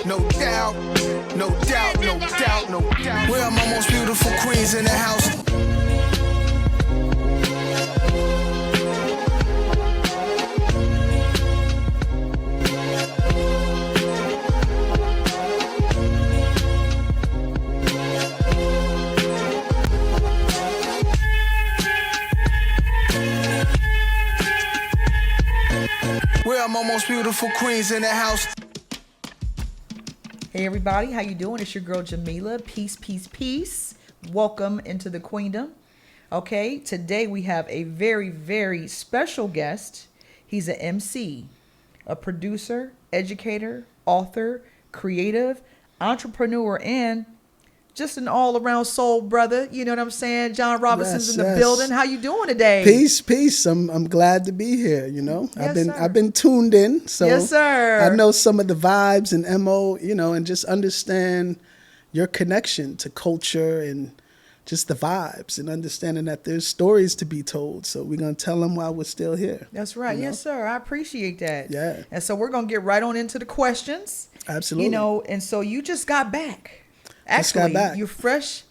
no doubt, no doubt, no doubt, no doubt. Where are my most beautiful queens in the house? Where are my most beautiful queens in the house? Hey everybody, how you doing? It's your girl Jamila. Peace, peace, peace. Welcome into the Queendom. Okay, today we have a very, very special guest. He's an MC, a producer, educator, author, creative, entrepreneur, and just an all-around soul brother. You know what I'm saying? John Robinson's in the building. How you doing today? Peace. I'm glad to be here. You know, Yes, I've been tuned in, so yes, sir. I know some of the vibes and MO. You know, and just understand your connection to culture and just the vibes and understanding that there's stories to be told. So we're gonna tell them while we're still here. That's right. You know? Yes, sir. I appreciate that. Yeah. And so we're gonna get right on into the questions. Absolutely. You know, and so you just got back. Just got Actually, back. you're fresh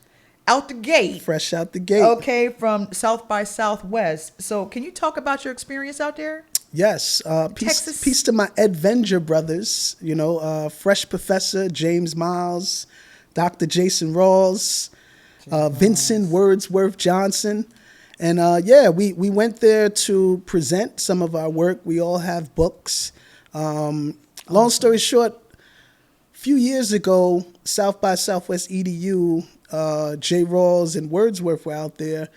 out the gate. Fresh out the gate. Okay, from South by Southwest. So can you talk about your experience out there? Yes. Texas. Peace to my Adventure brothers. You know, Fresh Professor James Miles, Dr. Jason Rawls, Vincent Wordsworth Johnson. And we went there to present some of our work. We all have books. Long story short, few years ago, South by Southwest EDU, J. Rawls and Wordsworth were out there,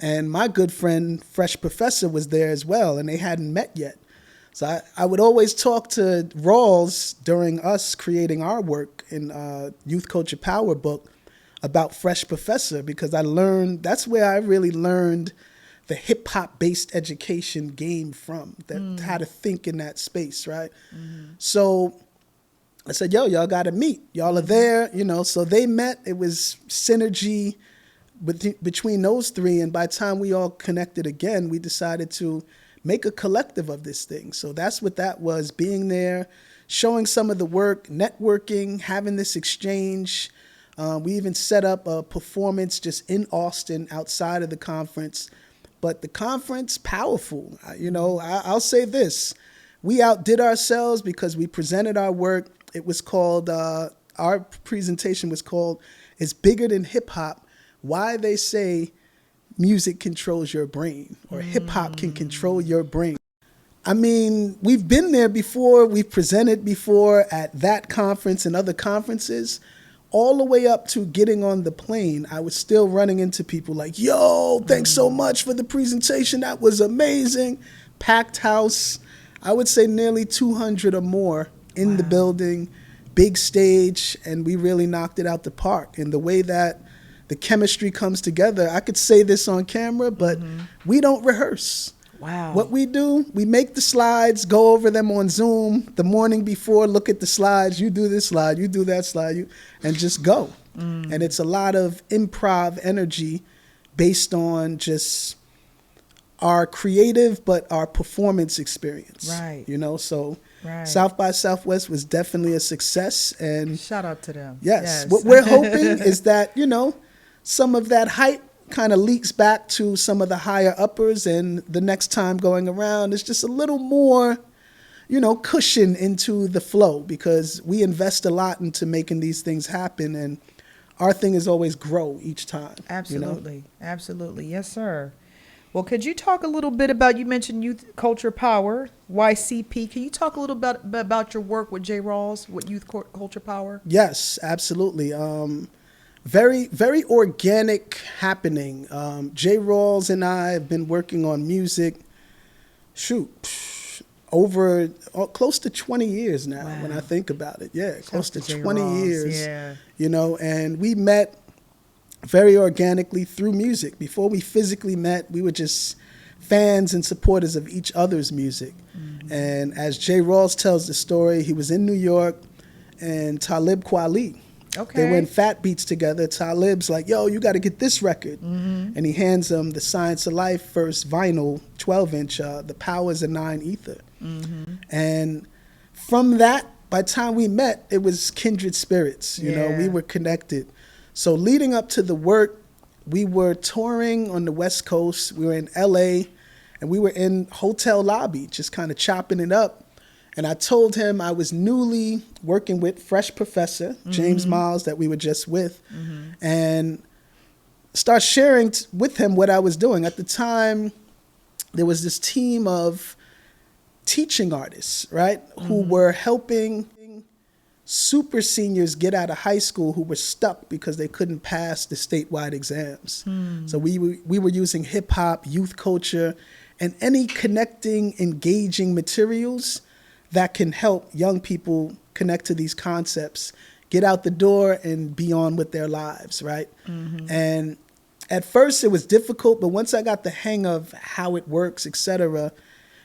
and my good friend Fresh Professor was there as well, and they hadn't met yet. So I would always talk to Rawls during us creating our work in Youth Culture Power book about Fresh Professor, because I learned, that's where I really learned the hip hop based education game from, how to think in that space, right? So I said, yo, y'all got to meet. Y'all are there, you know. So they met. It was synergy between those three. And by the time we all connected again, we decided to make a collective of this thing. So that's what that was, being there, showing some of the work, networking, having this exchange. We even set up a performance just in Austin outside of the conference. But the conference, powerful. You know, I'll say this. We outdid ourselves because we presented our work. It was called, our presentation was called, It's Bigger Than Hip Hop, Why They Say Music Controls Your Brain, or hip hop can control your brain. I mean, we've been there before. We've presented before at that conference and other conferences. All the way up to getting on the plane, I was still running into people like, yo, thanks so much for the presentation. That was amazing. Packed house. I would say nearly 200 or more in the building, big stage, and we really knocked it out the park. And the way that the chemistry comes together, I could say this on camera, but we don't rehearse. Wow. What we do, we make the slides, go over them on Zoom the morning before, look at the slides, you do this slide, you do that slide, and just go. And it's a lot of improv energy based on just our creative, but our performance experience. Right. You know, so Right. South by Southwest was definitely a success. And Shout out to them. yes. What we're hoping is that, you know, some of that hype kind of leaks back to some of the higher uppers, and the next time going around is just a little more, you know, cushion into the flow, because we invest a lot into making these things happen, and our thing is always grow each time. Absolutely. You know? Absolutely. Yes, sir. Well, could you talk a little bit about, you mentioned Youth Culture Power, YCP. Can you talk a little bit about your work with J. Rawls, with Youth Culture Power? Yes, absolutely. Very, very organic happening. J. Rawls and I have been working on music, over close to 20 years now. Wow. When I think about it. Yeah, close to 20 years. Yeah. You know, and we met very organically through music. Before we physically met, we were just fans and supporters of each other's music. And as J. Rawls tells the story, he was in New York, and Talib Kweli, they were in Fat Beats together. Talib's like, yo, you got to get this record. And he hands him the Science of Life first vinyl, 12-inch, The Powers of Nine Ether. And from that by the time we met, it was kindred spirits. You know, we Yeah. were connected. So leading up to the work, we were touring on the West Coast. We were in LA, and we were in hotel lobby, just kind of chopping it up. And I told him I was newly working with Fresh Professor, James Miles, that we were just with, and start sharing with him what I was doing. At the time, there was this team of teaching artists, right, who were helping super seniors get out of high school who were stuck because they couldn't pass the statewide exams. So we were using hip hop, youth culture, and any connecting, engaging materials that can help young people connect to these concepts, get out the door and be on with their lives, right? And at first it was difficult, but once I got the hang of how it works, etc.,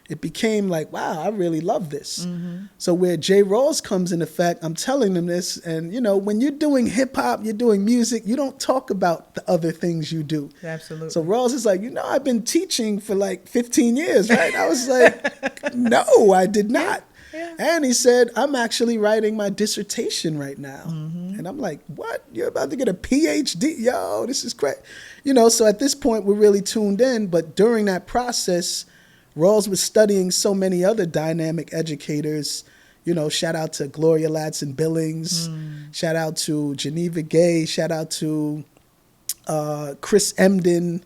it became like, wow, I really love this. So where J. Rawls comes in effect, I'm telling them this, and you know, when you're doing hip hop, you're doing music, you don't talk about the other things you do. Absolutely. So Rawls is like, you know, I've been teaching for like 15 years, right? I was like, no, I did not. Yeah. And he said, I'm actually writing my dissertation right now. And I'm like, what? You're about to get a PhD? Yo, this is great. You know, so at this point, we're really tuned in. But during that process, Rawls was studying so many other dynamic educators. You know, shout out to Gloria Ladson Billings. Shout out to Geneva Gay. Shout out to Chris Emden,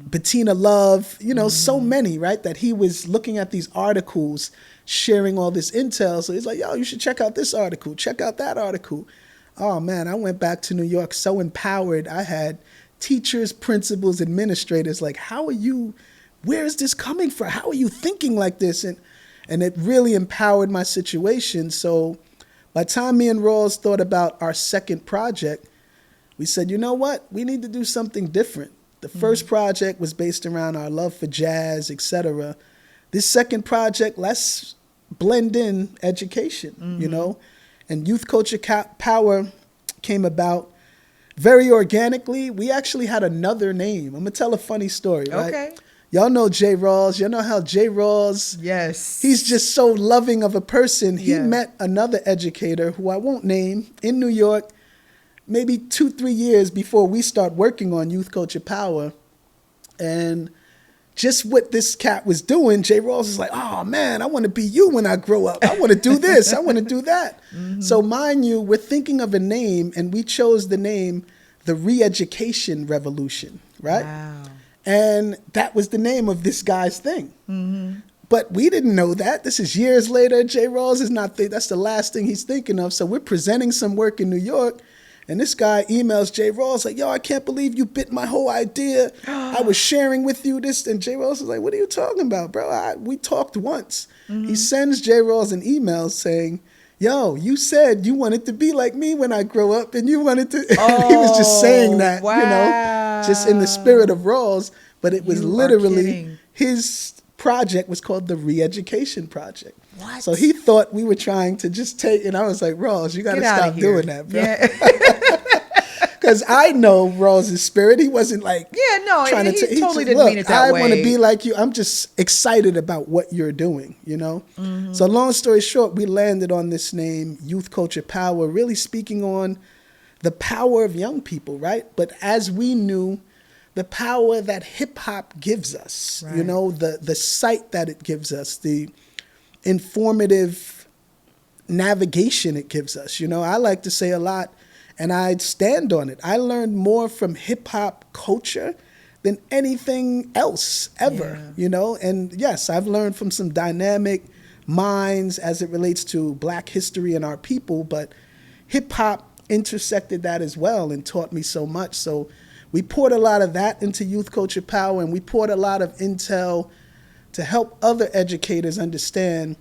Bettina Love, you know, so many, right? That he was looking at these articles, sharing all this intel. So he's like, yo, you should check out this article, check out that article. Oh man, I went back to New York so empowered. I had teachers, principals, administrators like, how are you, where is this coming from? How are you thinking like this? And it really empowered my situation. So by the time me and Rawls thought about our second project, we said, you know what? We need to do something different. The first project was based around our love for jazz, etc. This second project, let's blend in education, you know? And Youth Culture Power came about very organically. We actually had another name. I'm going to tell a funny story, right? Okay. Y'all know J. Rawls. Y'all know how J. Rawls, Yes. he's just so loving of a person. He Yeah. met another educator who I won't name in New York, maybe 2-3 years before we start working on Youth Culture Power. And just what this cat was doing, J. Rawls is like, oh man, I want to be you when I grow up. I want to do this. I want to do that. So mind you, we're thinking of a name, and we chose the name The Re-Education Revolution, right? Wow. And that was the name of this guy's thing. But we didn't know that. This is years later. J. Rawls is not, that's the last thing he's thinking of. So we're presenting some work in New York, and this guy emails J. Rawls like, yo, I can't believe you bit my whole idea. I was sharing with you this. And J. Rawls is like, what are you talking about, bro? We talked once. He sends J. Rawls an email saying, yo, you said you wanted to be like me when I grow up, and you wanted to. He was just saying that, you know, just in the spirit of Rawls. But it was You are literally kidding. his project was called the Re-Education Project. What? So he thought we were trying to just take, and I was like, Rawls, you got to Get outta stop here. doing that, bro. Yeah. Because I know Rawls' spirit. He wasn't like Yeah, no, trying he to totally just, didn't look, mean it that I way. want to be like you. I'm just excited about what you're doing, you know? So long story short, we landed on this name, Youth Culture Power, really speaking on the power of young people, right? But as we knew, the power that hip hop gives us, you Right. know, the sight that it gives us, the informative navigation it gives us. You know, I like to say a lot, and I stand on it. I learned more from hip hop culture than anything else ever, Yeah. you know? And yes, I've learned from some dynamic minds as it relates to Black history and our people, but hip hop intersected that as well and taught me so much. So we poured a lot of that into Youth Culture Power, and we poured a lot of intel to help other educators understand,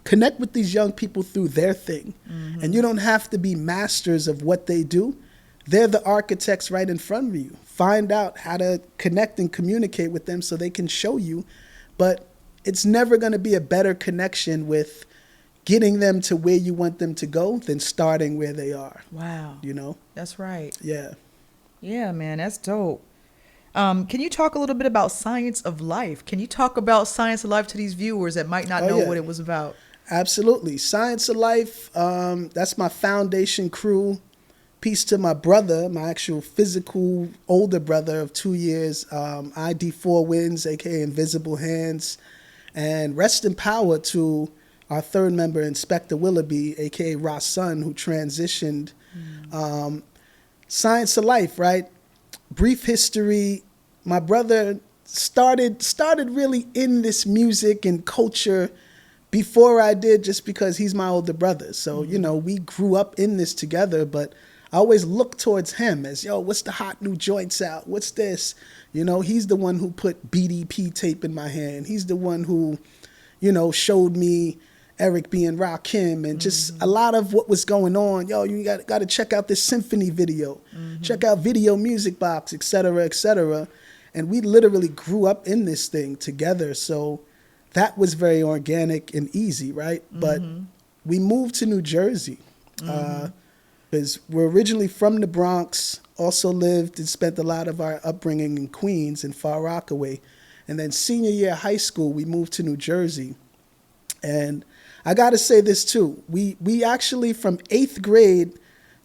connect with these young people through their thing. And you don't have to be masters of what they do. They're the architects right in front of you. Find out how to connect and communicate with them so they can show you. But it's never going to be a better connection with getting them to where you want them to go than starting where they are, Wow. you know? That's right. Yeah. Yeah, man, that's dope. Can you talk a little bit about Science of Life? Can you talk about Science of Life to these viewers that might not Oh, know yeah. what it was about? Absolutely. Science of Life, that's my foundation crew. Peace to my brother, my actual physical older brother of 2 years, ID4 Wins, aka Invisible Hands. And rest in power to our third member, Inspector Willoughby, aka Ra's son, who transitioned. Science of Life, right? Brief history. My brother started really in this music and culture before I did, just because he's my older brother. So, you know, we grew up in this together, but I always look towards him as, yo, what's the hot new joints out? What's this? You know, he's the one who put BDP tape in my hand. He's the one who, you know, showed me Eric B. and Rakim and just a lot of what was going on. Yo, you got to check out this symphony video. Check out Video Music Box, et cetera, et cetera. And we literally grew up in this thing together. So that was very organic and easy, right? But we moved to New Jersey because we're originally from the Bronx, also lived and spent a lot of our upbringing in Queens and Far Rockaway. And then senior year of high school, we moved to New Jersey. And I got to say this too. We actually, from 8th grade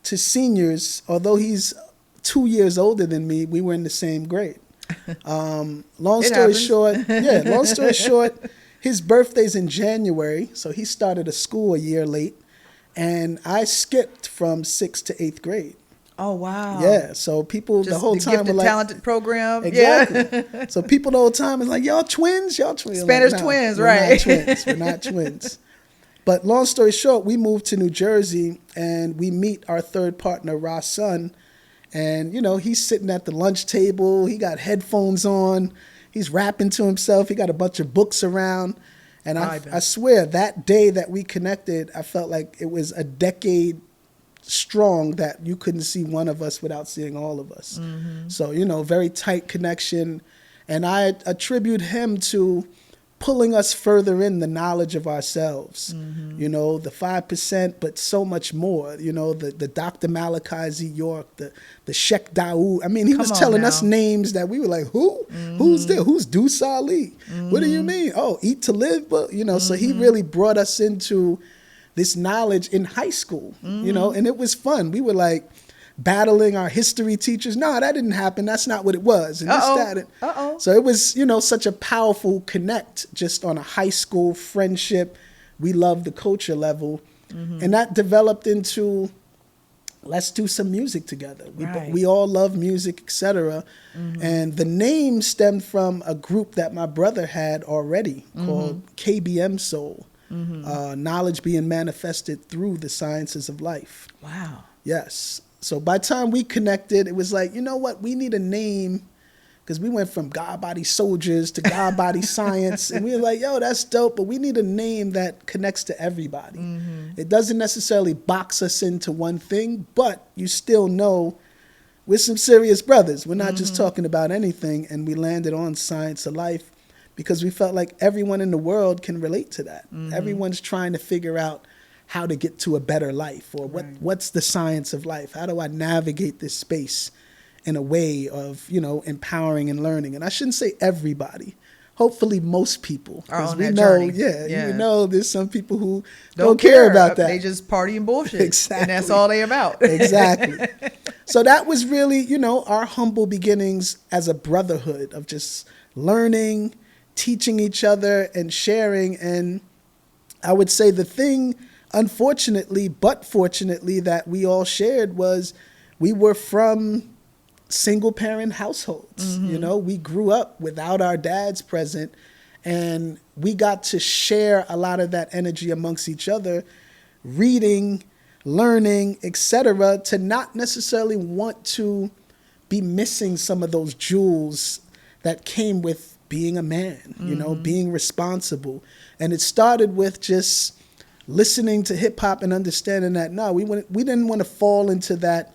to seniors, although he's 2 years older than me, we were in the same grade. Long story short, his birthday's in January, so he started a school a year late, and I skipped from 6th to 8th grade. Oh, wow. Yeah, so people Just the whole time gifted were like, talented program. exactly. Yeah. So people the whole time is like, y'all twins. Spanish Like, twins, we're right. Not twins. We're not twins. But long story short, we moved to New Jersey, and we meet our third partner, Ra's son. And, you know, he's sitting at the lunch table. He got headphones on. He's rapping to himself. He got a bunch of books around. And I swear, that day that we connected, I felt like it was a decade strong that you couldn't see one of us without seeing all of us. So, you know, very tight connection. And I attribute him to pulling us further in the knowledge of ourselves, you know, the 5%, but so much more, you know, the Dr. Malachi Z. York, the Sheikh Dawood. I mean, he was telling us names that we were like, who? Who's this? Who's Deuce Ali? What do you mean? Oh, Eat to Live? But, you know, so he really brought us into this knowledge in high school, you know, and it was fun. We were like battling our history teachers. No, that didn't happen. That's not what it was. And so it was, you know, such a powerful connect just on a high school friendship. We loved the culture level. And that developed into, let's do some music together. We all love music, etc. And the name stemmed from a group that my brother had already called KBM Soul. Knowledge being manifested through the sciences of life. Wow. Yes. So by the time we connected, it was like, you know what? We need a name, because we went from God Body Soldiers to God Body Science. And we were like, yo, that's dope, but we need a name that connects to everybody. It doesn't necessarily box us into one thing, but you still know we're some serious brothers. We're not just talking about anything. And we landed on Science of Life because we felt like everyone in the world can relate to that. Everyone's trying to figure out how to get to a better life, or what's the science of life? How do I navigate this space in a way of, you know, empowering and learning? And I shouldn't say everybody. Hopefully most people. Are on we that know, journey. You know, there's some people who don't care about that. They just party and bullshit. Exactly. And that's all they about. Exactly. So that was really, you know, our humble beginnings as a brotherhood of just learning, teaching each other and sharing. And I would say the thing, unfortunately, but fortunately, that we all shared was we were from single parent households. You know, we grew up without our dads present, and we got to share a lot of that energy amongst each other, reading, learning, etc., to not necessarily want to be missing some of those jewels that came with being a man, you know, being responsible. And it started with just listening to hip hop and understanding that, no, we didn't want to fall into that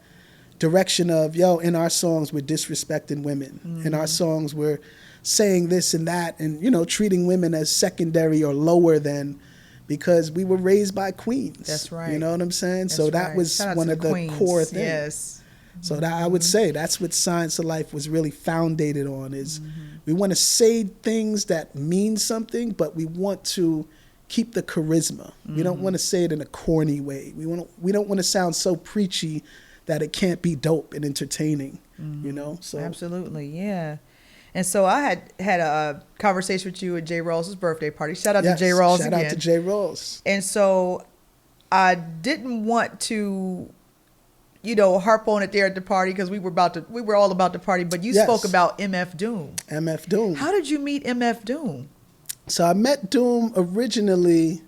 direction of, yo, in our songs we're disrespecting women. In our songs we're saying this and that, and, you know, treating women as secondary or lower than, because we were raised by queens. That's right. You know what I'm saying? That's so that right. was Shout out one to of the queens. core things. Yes. So that I would say that's what Science of Life was really founded on, is we want to say things that mean something, but we want to keep the charisma. We don't want to say it in a corny way. We don't want to sound so preachy that it can't be dope and entertaining, you know? So Absolutely, yeah. And so I had a conversation with you at J. Rawls' birthday party. Shout out to J. Rawls shout again. out to J. Rawls. And so I didn't want to, harp on it there at the party because we were all about the party. But you spoke about MF Doom. MF Doom. How did you meet MF Doom? So I met Doom originally.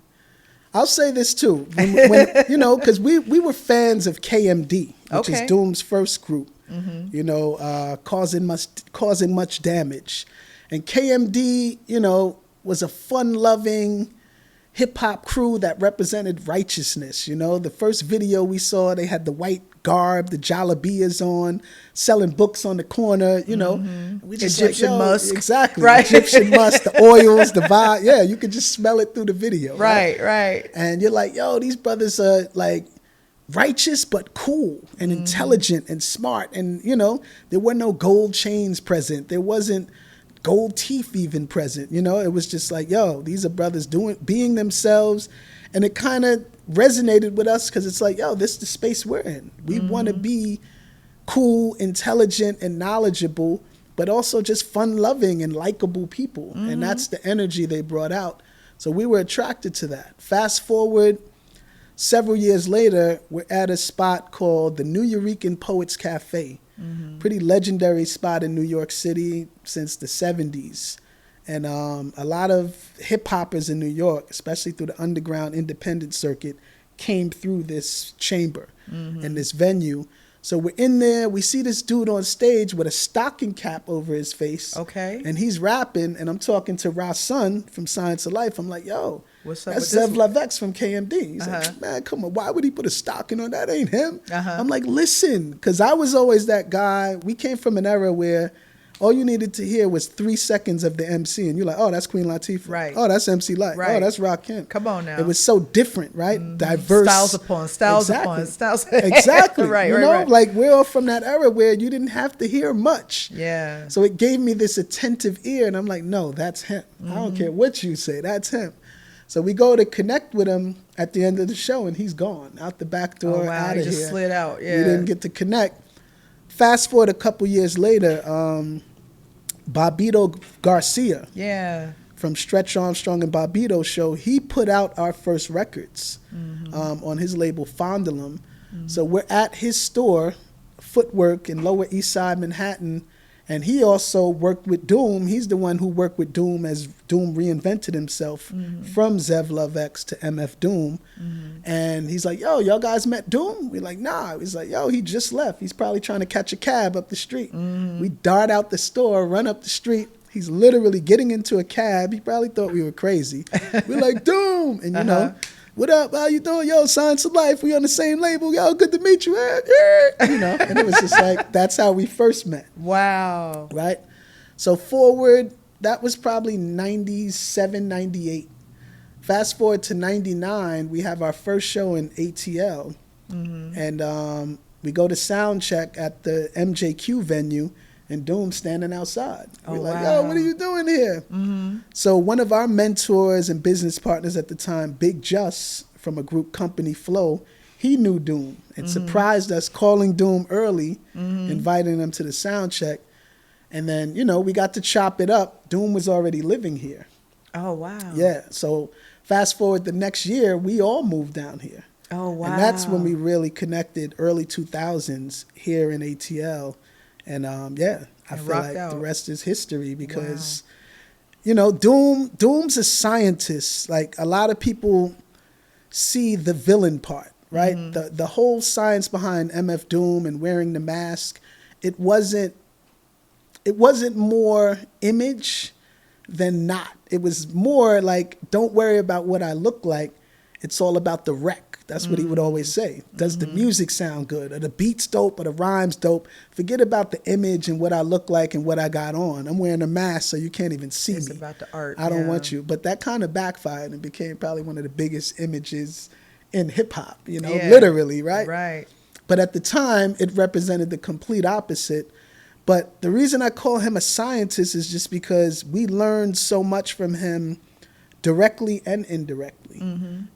I'll say this too, when because we were fans of KMD, which is Doom's first group. Causing much damage, and KMD, was a fun-loving hip-hop crew that represented righteousness. The first video we saw, they had the white garb, the jalabiyas on, selling books on the corner. We just Egyptian musk, exactly, right? Egyptian musk, the oils, the vibe. Yeah, you could just smell it through the video. Right. And you're like, yo, these brothers are like righteous but cool and intelligent and smart, and there were no gold chains present, there wasn't gold teeth even present. It was just like, yo, these are brothers being themselves, and it kind of resonated with us because it's like, yo, this is the space we're in. We want to be cool, intelligent, and knowledgeable, but also just fun-loving and likable people, and that's the energy they brought out. So we were attracted to that. Fast forward several years later, we're at a spot called the New Eurekan Poets Cafe. Pretty legendary spot in New York City since the 70s. And a lot of hip-hoppers in New York, especially through the underground independent circuit, came through this chamber and this venue. So we're in there, we see this dude on stage with a stocking cap over his face. Okay. And he's rapping, and I'm talking to Ra's son from Science of Life. I'm like, yo, what's up that's with Zev Lavex from KMD. He's like, man, come on, why would he put a stocking on? That ain't him. I'm like, listen, because I was always that guy. We came from an era where all you needed to hear was 3 seconds of the MC, and you're like, oh, that's Queen Latifah. Right. Oh, that's MC Light. Right. Oh, that's Rakim. Come on now. It was so different, right? Diverse. Styles upon styles upon styles. Exactly. Right. Like we're all from that era where you didn't have to hear much. Yeah. So it gave me this attentive ear, and I'm like, no, that's him. I don't care what you say, that's him. So we go to connect with him at the end of the show, and he's gone out the back door. Oh, wow. Out He of just here. slid out. Yeah. We didn't get to connect. Fast forward a couple years later, Bobbito Garcia from Stretch Armstrong and Bobbito show, he put out our first records on his label Fondulum. So we're at his store, Footwork in Lower East Side Manhattan, and he also worked with Doom. He's the one who worked with Doom as Doom reinvented himself from Zev Lavex to MF Doom. And he's like, yo, y'all guys met Doom? We're like, nah. He's like, yo, he just left. He's probably trying to catch a cab up the street. We dart out the store, run up the street. He's literally getting into a cab. He probably thought we were crazy. We're like, Doom! And what up? How you doing? Yo, Science of Life. We on the same label. Yo, good to meet you. And it was just like, that's how we first met. Wow. Right? So forward, that was probably 97, 98. Fast forward to 99, we have our first show in ATL. And we go to sound check at the MJQ venue, and Doom standing outside. We're like, yo, what are you doing here? So one of our mentors and business partners at the time, Big Just from a group Company Flow, he knew Doom and surprised us, calling Doom early, inviting him to the sound check. And then, we got to chop it up. Doom was already living here. Oh, wow. Yeah. So fast forward the next year, we all moved down here. Oh, wow. And that's when we really connected, early 2000s here in ATL. And I feel like the rest is history because, Doom's a scientist. Like a lot of people see the villain part, right? The whole science behind MF Doom and wearing the mask, it wasn't more image than not. It was more like, don't worry about what I look like. It's all about the wreck. That's what he would always say. Does the music sound good? Are the beats dope? Are the rhymes dope? Forget about the image and what I look like and what I got on. I'm wearing a mask so you can't even see me. It's about the art. I don't want you. But that kind of backfired and became probably one of the biggest images in hip hop, literally, right? Right. But at the time, it represented the complete opposite. But the reason I call him a scientist is just because we learned so much from him directly and indirectly.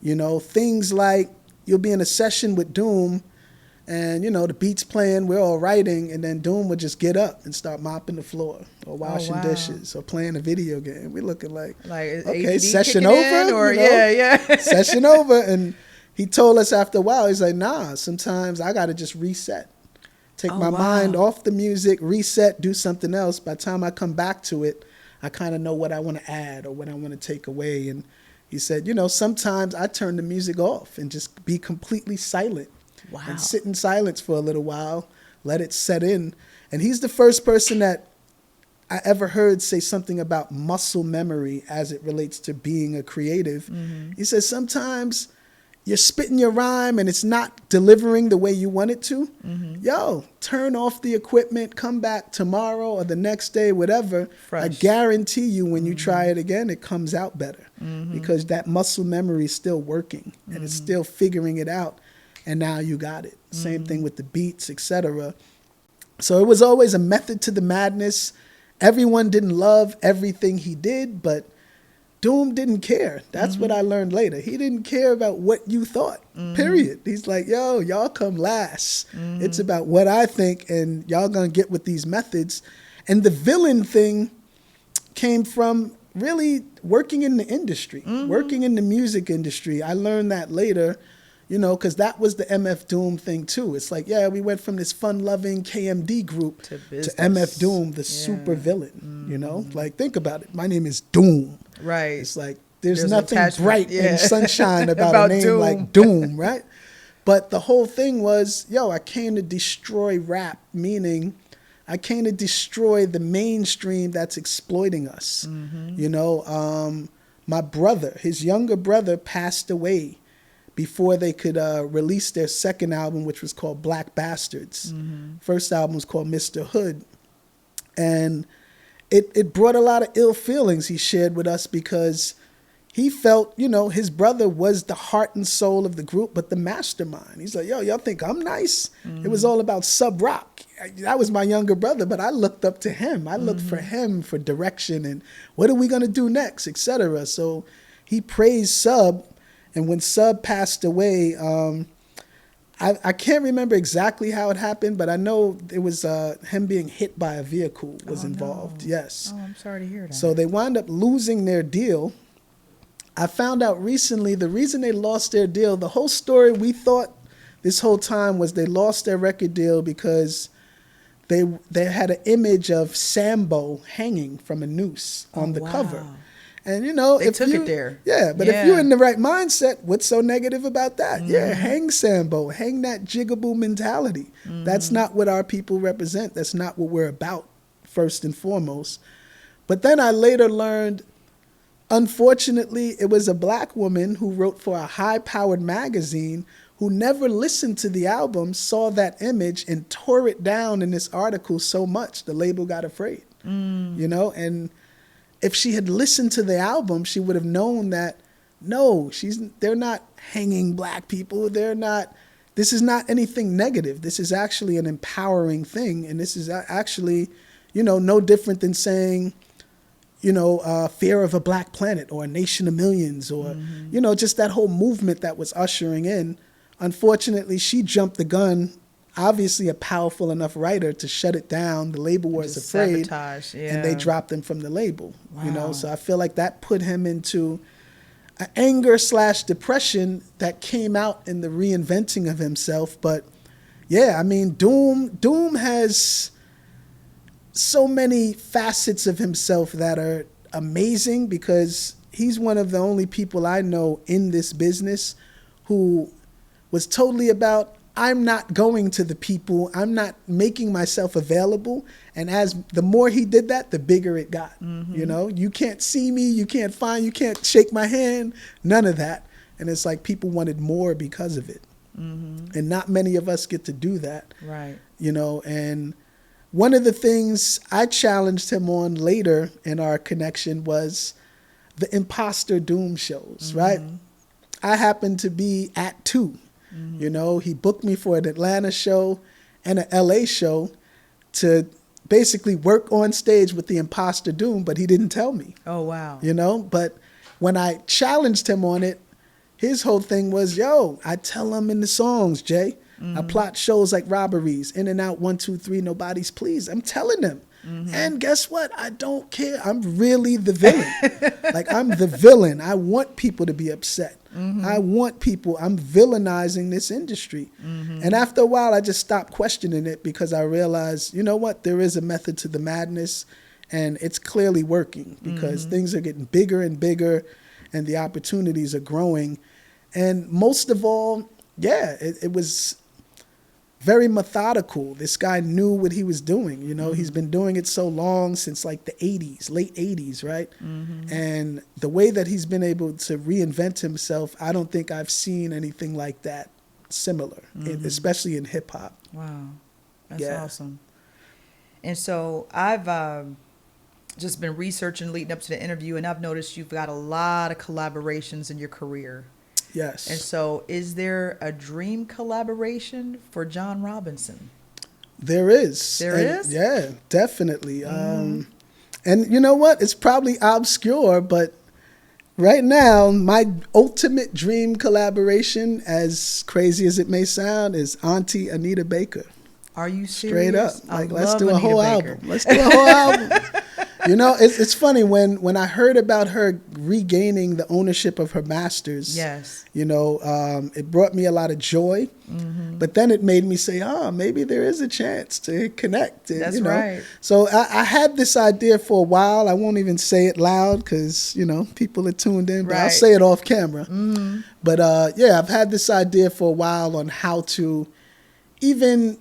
You know, things like you'll be in a session with Doom and, you know, the beat's playing, we're all writing, and then Doom would just get up and start mopping the floor or washing dishes or playing a video game. We're looking like okay, ADD session over? Or, you know, yeah. session over. And he told us after a while, he's like, nah, sometimes I got to just reset. Take my mind off the music, reset, do something else. By the time I come back to it, I kind of know what I want to add or what I want to take away. And he said, you know, sometimes I turn the music off and just be completely silent. Wow. And sit in silence for a little while, let it set in. And he's the first person that I ever heard say something about muscle memory as it relates to being a creative. He says sometimes you're spitting your rhyme and it's not delivering the way you want it to. Yo, turn off the equipment, come back tomorrow or the next day, whatever. Fresh. I guarantee you when you try it again, it comes out better because that muscle memory is still working and it's still figuring it out. And now you got it. Same thing with the beats, etc. So it was always a method to the madness. Everyone didn't love everything he did, but Doom didn't care. That's what I learned later. He didn't care about what you thought, period. He's like, yo, y'all come last. It's about what I think, and y'all gonna get with these methods. And the villain thing came from really working in the industry, working in the music industry. I learned that later. You know, because that was the MF Doom thing too. It's like, yeah, we went from this fun-loving KMD group to MF Doom, the super villain. You know, like think about it. My name is Doom. Right. It's like there's nothing attachment. bright and sunshine about a name Doom. like Doom, right? But the whole thing was, yo, I came to destroy rap, meaning I came to destroy the mainstream that's exploiting us. You know, my brother, his younger brother, passed away before they could release their second album, which was called Black Bastards. First album was called Mr. Hood. And it brought a lot of ill feelings he shared with us because he felt, you know, his brother was the heart and soul of the group, but the mastermind. He's like, yo, y'all think I'm nice? It was all about Sub Rock. That was my younger brother, but I looked up to him. I looked for him for direction and what are we going to do next, etc. So he praised Sub. And when Sub passed away, I can't remember exactly how it happened, but I know it was him being hit by a vehicle was involved. No. Yes. Oh, I'm sorry to hear that. So they wound up losing their deal. I found out recently the reason they lost their deal, the whole story we thought this whole time was they lost their record deal because they had an image of Sambo hanging from a noose on the cover. And, you know, they took it there. Yeah, but if you're in the right mindset, what's so negative about that? Yeah, hang Sambo, hang that jigaboo mentality. That's not what our people represent. That's not what we're about, first and foremost. But then I later learned, unfortunately, it was a black woman who wrote for a high-powered magazine who never listened to the album, saw that image, and tore it down in this article so much, the label got afraid. You know, and if she had listened to the album, she would have known that, no, they're not hanging black people. This is not anything negative. This is actually an empowering thing. And this is actually, you know, no different than saying, you know, Fear of a Black Planet or A Nation of Millions or, you know, just that whole movement that was ushering in. Unfortunately, she jumped the gun. Obviously a powerful enough writer to shut it down. The label was afraid, sabotage, and they dropped him from the label. Wow. You know, so I feel like that put him into an anger/depression that came out in the reinventing of himself. But yeah, I mean, Doom has so many facets of himself that are amazing because he's one of the only people I know in this business who was totally about, I'm not going to the people. I'm not making myself available. And the more he did that, the bigger it got. You know, you can't see me. You can't shake my hand. None of that. And it's like people wanted more because of it. And not many of us get to do that. Right. You know, and one of the things I challenged him on later in our connection was the imposter Doom shows, right? I happened to be at 2. You know, he booked me for an Atlanta show and an LA show to basically work on stage with the imposter Doom, but he didn't tell me. Oh, wow. You know, but when I challenged him on it, his whole thing was, yo, I tell them in the songs, Jay. I plot shows like robberies, in and out, 1, 2, 3, nobody's pleased. I'm telling them. And guess what? I don't care. I'm really the villain. Like, I'm the villain. I want people to be upset. I'm villainizing this industry. And after a while, I just stopped questioning it because I realized, you know what? There is a method to the madness, and it's clearly working because things are getting bigger and bigger, and the opportunities are growing. And most of all, yeah, it was very methodical. This guy knew what he was doing. You know, he's been doing it so long, since like the 80s, late 80s, right? And the way that he's been able to reinvent himself, I don't think I've seen anything like that similar, especially in hip hop. Wow. That's awesome. And so I've just been researching leading up to the interview, and I've noticed you've got a lot of collaborations in your career. Yes. And so is there a dream collaboration for John Robinson? There is. There is? Yeah, definitely. And you know what? It's probably obscure, but right now, my ultimate dream collaboration, as crazy as it may sound, is Auntie Anita Baker. Are you serious? Straight up. Like, let's do Anita a whole Baker. album. Let's do a whole album. You know, it's funny when I heard about her regaining the ownership of her masters. Yes. You know, it brought me a lot of joy, but then it made me say, maybe there is a chance to connect. And, That's you know? right. So I had this idea for a while. I won't even say it loud because, you know, people are tuned in, but I'll Right. say it off camera. But yeah, I've had this idea for a while on how to even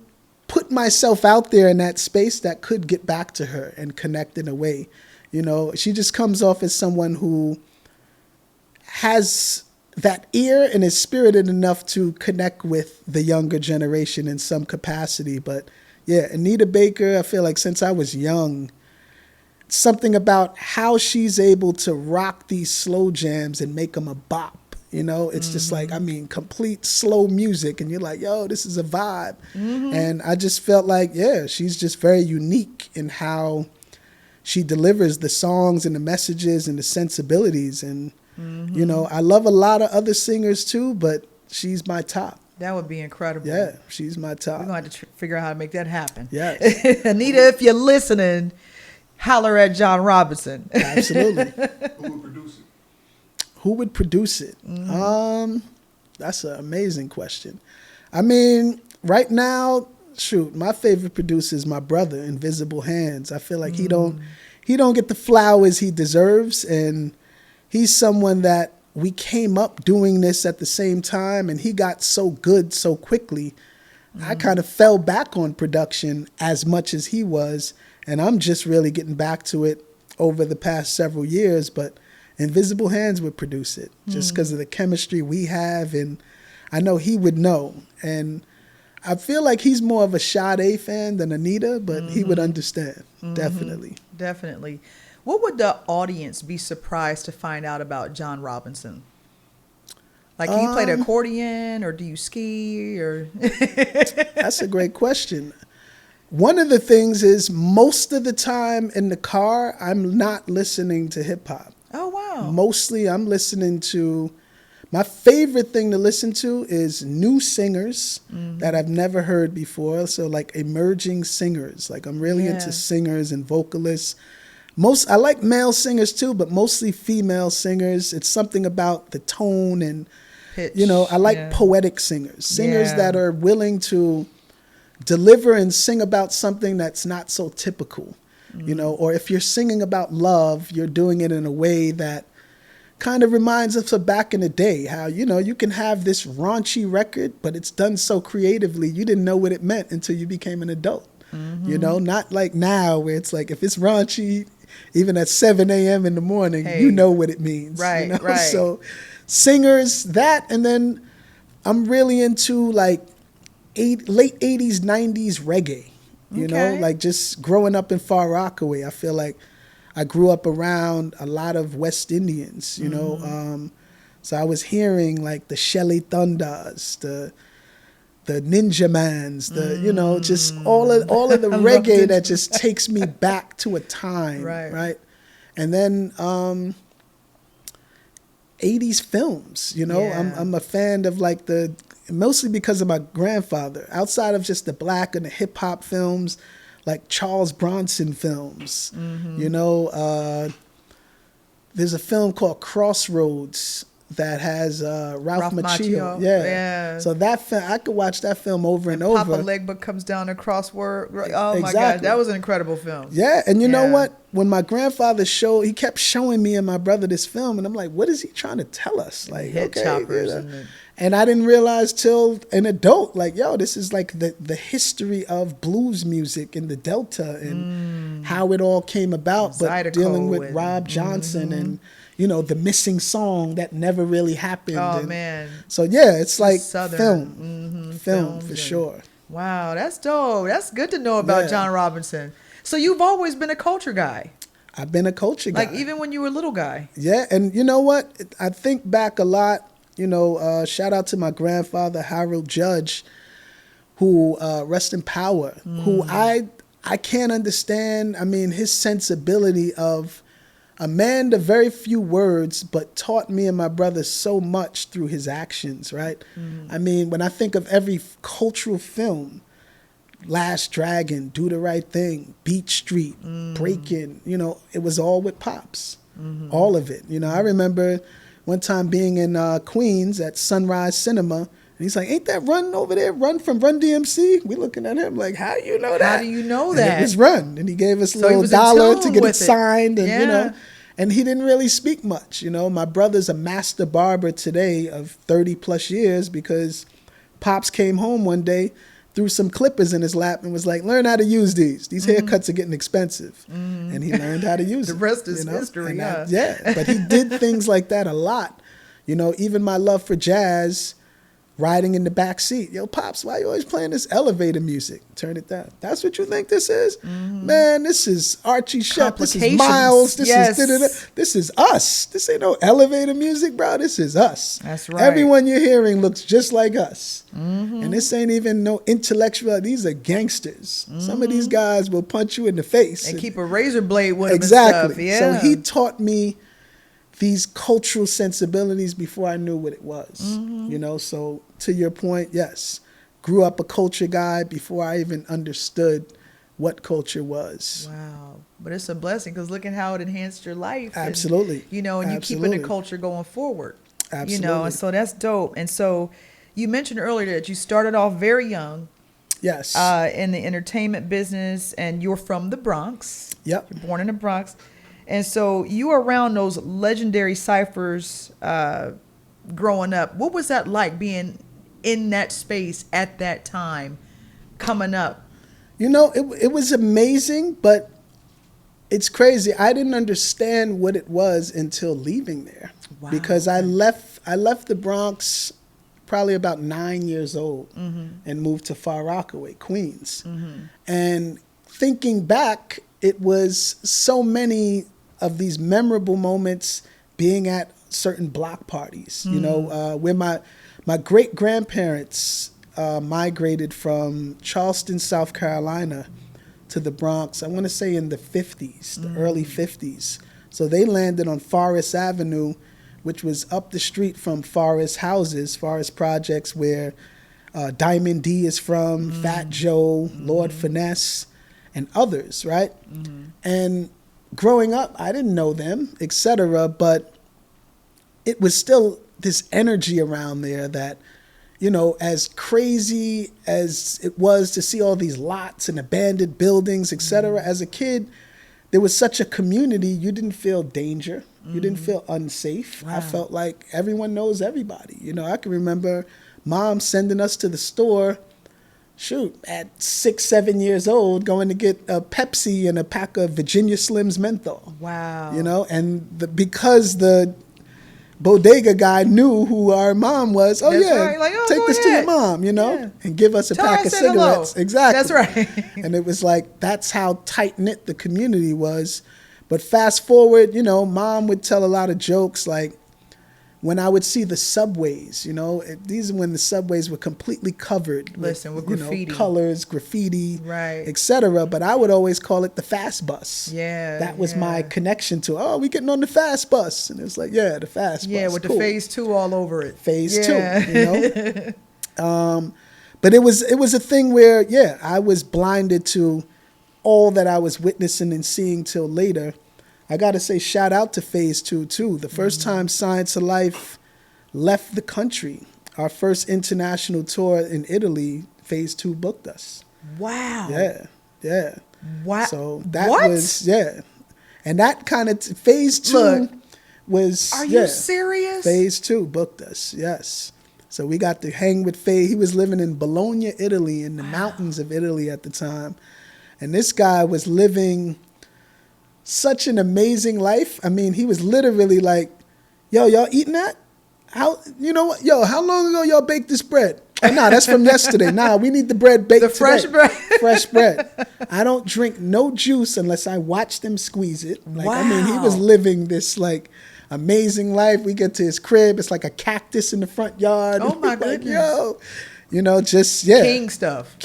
put myself out there in that space that could get back to her and connect in a way. You know, she just comes off as someone who has that ear and is spirited enough to connect with the younger generation in some capacity. But yeah, Anita Baker, I feel like since I was young, something about how she's able to rock these slow jams and make them a bop. You know, it's just like, I mean, complete slow music. And you're like, yo, this is a vibe. And I just felt like, yeah, she's just very unique in how she delivers the songs and the messages and the sensibilities. And, you know, I love a lot of other singers too, but she's my top. That would be incredible. Yeah, she's my top. We're going to have to figure out how to make that happen. Yes. Anita, if you're listening, holler at John Robinson. Absolutely. Who would produce it? Who would produce it? That's an amazing question. I mean, right now, shoot, my favorite producer is my brother, Invisible Hands. I feel like he don't get the flowers he deserves, and he's someone that we came up doing this at the same time, and he got so good so quickly. I kind of fell back on production as much as he was, and I'm just really getting back to it over the past several years, but Invisible Hands would produce it just because of the chemistry we have, and I know he would know. And I feel like he's more of a Sade fan than Anita, but he would understand, definitely. Definitely. What would the audience be surprised to find out about John Robinson? Like, can you play the accordion, or do you ski, or? That's a great question. One of the things is most of the time in the car, I'm not listening to hip hop. Oh, wow. Mostly I'm listening to, my favorite thing to listen to is new singers that I've never heard before. So like emerging singers. Like I'm really into singers and vocalists. I like male singers too, but mostly female singers. It's something about the tone and, Pitch. you know, I like poetic singers. Singers that are willing to deliver and sing about something that's not so typical. You know, or if you're singing about love, you're doing it in a way that kind of reminds us of back in the day, how, you know, you can have this raunchy record, but it's done so creatively, you didn't know what it meant until you became an adult. You know, not like now where it's like, if it's raunchy, even at 7 a.m. in the morning, you know what it means. Right, you know? right. So singers, that, and then I'm really into like late 80s, 90s reggae. You know, like just growing up in Far Rockaway, I feel like I grew up around a lot of West Indians, you know. So I was hearing like the Shelly Thunders, the Ninja Mans, you know, just all of the reggae that just takes me back to a time, right? And then, 80s films, you know. Yeah. I'm a fan of like mostly because of my grandfather. Outside of just the black and the hip hop films, like Charles Bronson films, you know. There's a film called Crossroads that has Ralph Macchio. Yeah. So that film, I could watch that film over and over. Papa Legba comes down the crossword. Oh my Exactly. God, that was an incredible film. Yeah, and you know what? When my grandfather he kept showing me and my brother this film, and I'm like, what is he trying to tell us? Like, Head choppers and I didn't realize till an adult, like, yo, this is like the history of blues music in the Delta and how it all came about, but dealing with Rob Johnson and, you know, the missing song that never really happened. Oh, man. So, yeah, it's like Southern. film for sure. Wow, that's dope. That's good to know about John Robinson. So you've always been a culture guy. I've been a culture guy. Like even when you were a little guy. Yeah, and you know what? I think back a lot. You know, shout out to my grandfather, Harold Judge, who, rest in power, who I can't understand. I mean, his sensibility of a man to very few words, but taught me and my brother so much through his actions, right? I mean, when I think of every cultural film, Last Dragon, Do the Right Thing, Beat Street, Breakin', you know, it was all with Pops, all of it. You know, I remember one time being in Queens at Sunrise Cinema, and he's like, ain't that Run over there, Run from Run DMC? We looking at him like, how do you know that? How do you know And that? it was Run, and he gave us a So he little was in dollar tune to get it with it. signed, and you know, Yeah. and he didn't really speak much. You know, my brother's a master barber today of 30 plus years because Pops came home one day, threw some clippers in his lap and was like, learn how to use these. These haircuts are getting expensive. And he learned how to use them. The rest is you know? history, And yeah. but he did things like that a lot. You know, even my love for jazz, riding in the back seat. Yo, Pops, why you always playing this elevator music? Turn it down. That's what you think this is? Man, this is Archie Shepp. This is Miles. This is da-da-da. This is us. This ain't no elevator music, bro. This is us. That's right. Everyone you're hearing looks just like us. And this ain't even no intellectual. These are gangsters. Some of these guys will punch you in the face. And keep a razor blade with him Exactly. and stuff. Yeah. So he taught me these cultural sensibilities before I knew what it was. You know, so to your point, yes, grew up a culture guy before I even understood what culture was. Wow. But it's a blessing because look at how it enhanced your life. Absolutely. And, you know, and you keeping Absolutely. the culture going forward. Absolutely. You know, and so that's dope. And so you mentioned earlier that you started off very young Yes. in the entertainment business and you're from the Bronx. Yep. You're born in the Bronx. And so you were around those legendary ciphers growing up. What was that like being in that space at that time, coming up? You know, it was amazing, but it's crazy. I didn't understand what it was until leaving there. Wow. Because I left the Bronx probably about 9 years old and moved to Far Rockaway, Queens. And thinking back, it was so many of these memorable moments being at certain block parties, you know, where my great-grandparents migrated from Charleston, South Carolina to the Bronx, I want to say in the 50s, the early 50s. So they landed on Forest Avenue, which was up the street from Forest Houses, Forest Projects, where Diamond D is from, Fat Joe, Lord Finesse, and others, right? And growing up, I didn't know them, etc., but it was still this energy around there that, you know, as crazy as it was to see all these lots and abandoned buildings, etc., as a kid, there was such a community, you didn't feel danger. You didn't feel unsafe. Wow. I felt like everyone knows everybody. You know, I can remember Mom sending us to the store, at 6, 7 years old, going to get a Pepsi and a pack of Virginia Slims menthol. Wow. You know, and because the bodega guy knew who our mom was, That's right. Like, oh, take go this to your ahead. mom, you know, Yeah. and give us a Tell her pack I of said hello. cigarettes. Exactly. That's right. And it was like, that's how tight-knit the community was. But fast forward, you know, Mom would tell a lot of jokes like, when I would see the subways, these are when the subways were completely covered with graffiti, colors, graffiti, right, etc. But I would always call it the fast bus. Yeah, that was my connection to. Oh, we getting on the fast bus, and it was like, yeah, the fast bus. Yeah, with cool. the phase 2 all over it. Phase 2, But it was a thing where, I was blinded to all that I was witnessing and seeing till later. I got to say, shout out to Phase 2, too. The first time Science of Life left the country, our first international tour in Italy, Phase 2 booked us. Wow. Yeah. Wow. So that was, And that kind of, Phase 2 was, are you serious? Phase 2 booked us, yes. So we got to hang with Phase. He was living in Bologna, Italy, in the mountains of Italy at the time. And this guy was living such an amazing life. I mean, he was literally like, yo, y'all eating that? How, you know what? Yo, how long ago y'all baked this bread? Oh, no, that's from yesterday. Nah, we need the bread baked today. Fresh bread. Fresh bread. I don't drink no juice unless I watch them squeeze it. Like, wow. I mean, he was living this, like, amazing life. We get to his crib. It's like a cactus in the front yard. Oh, my goodness. Yo, just, King stuff.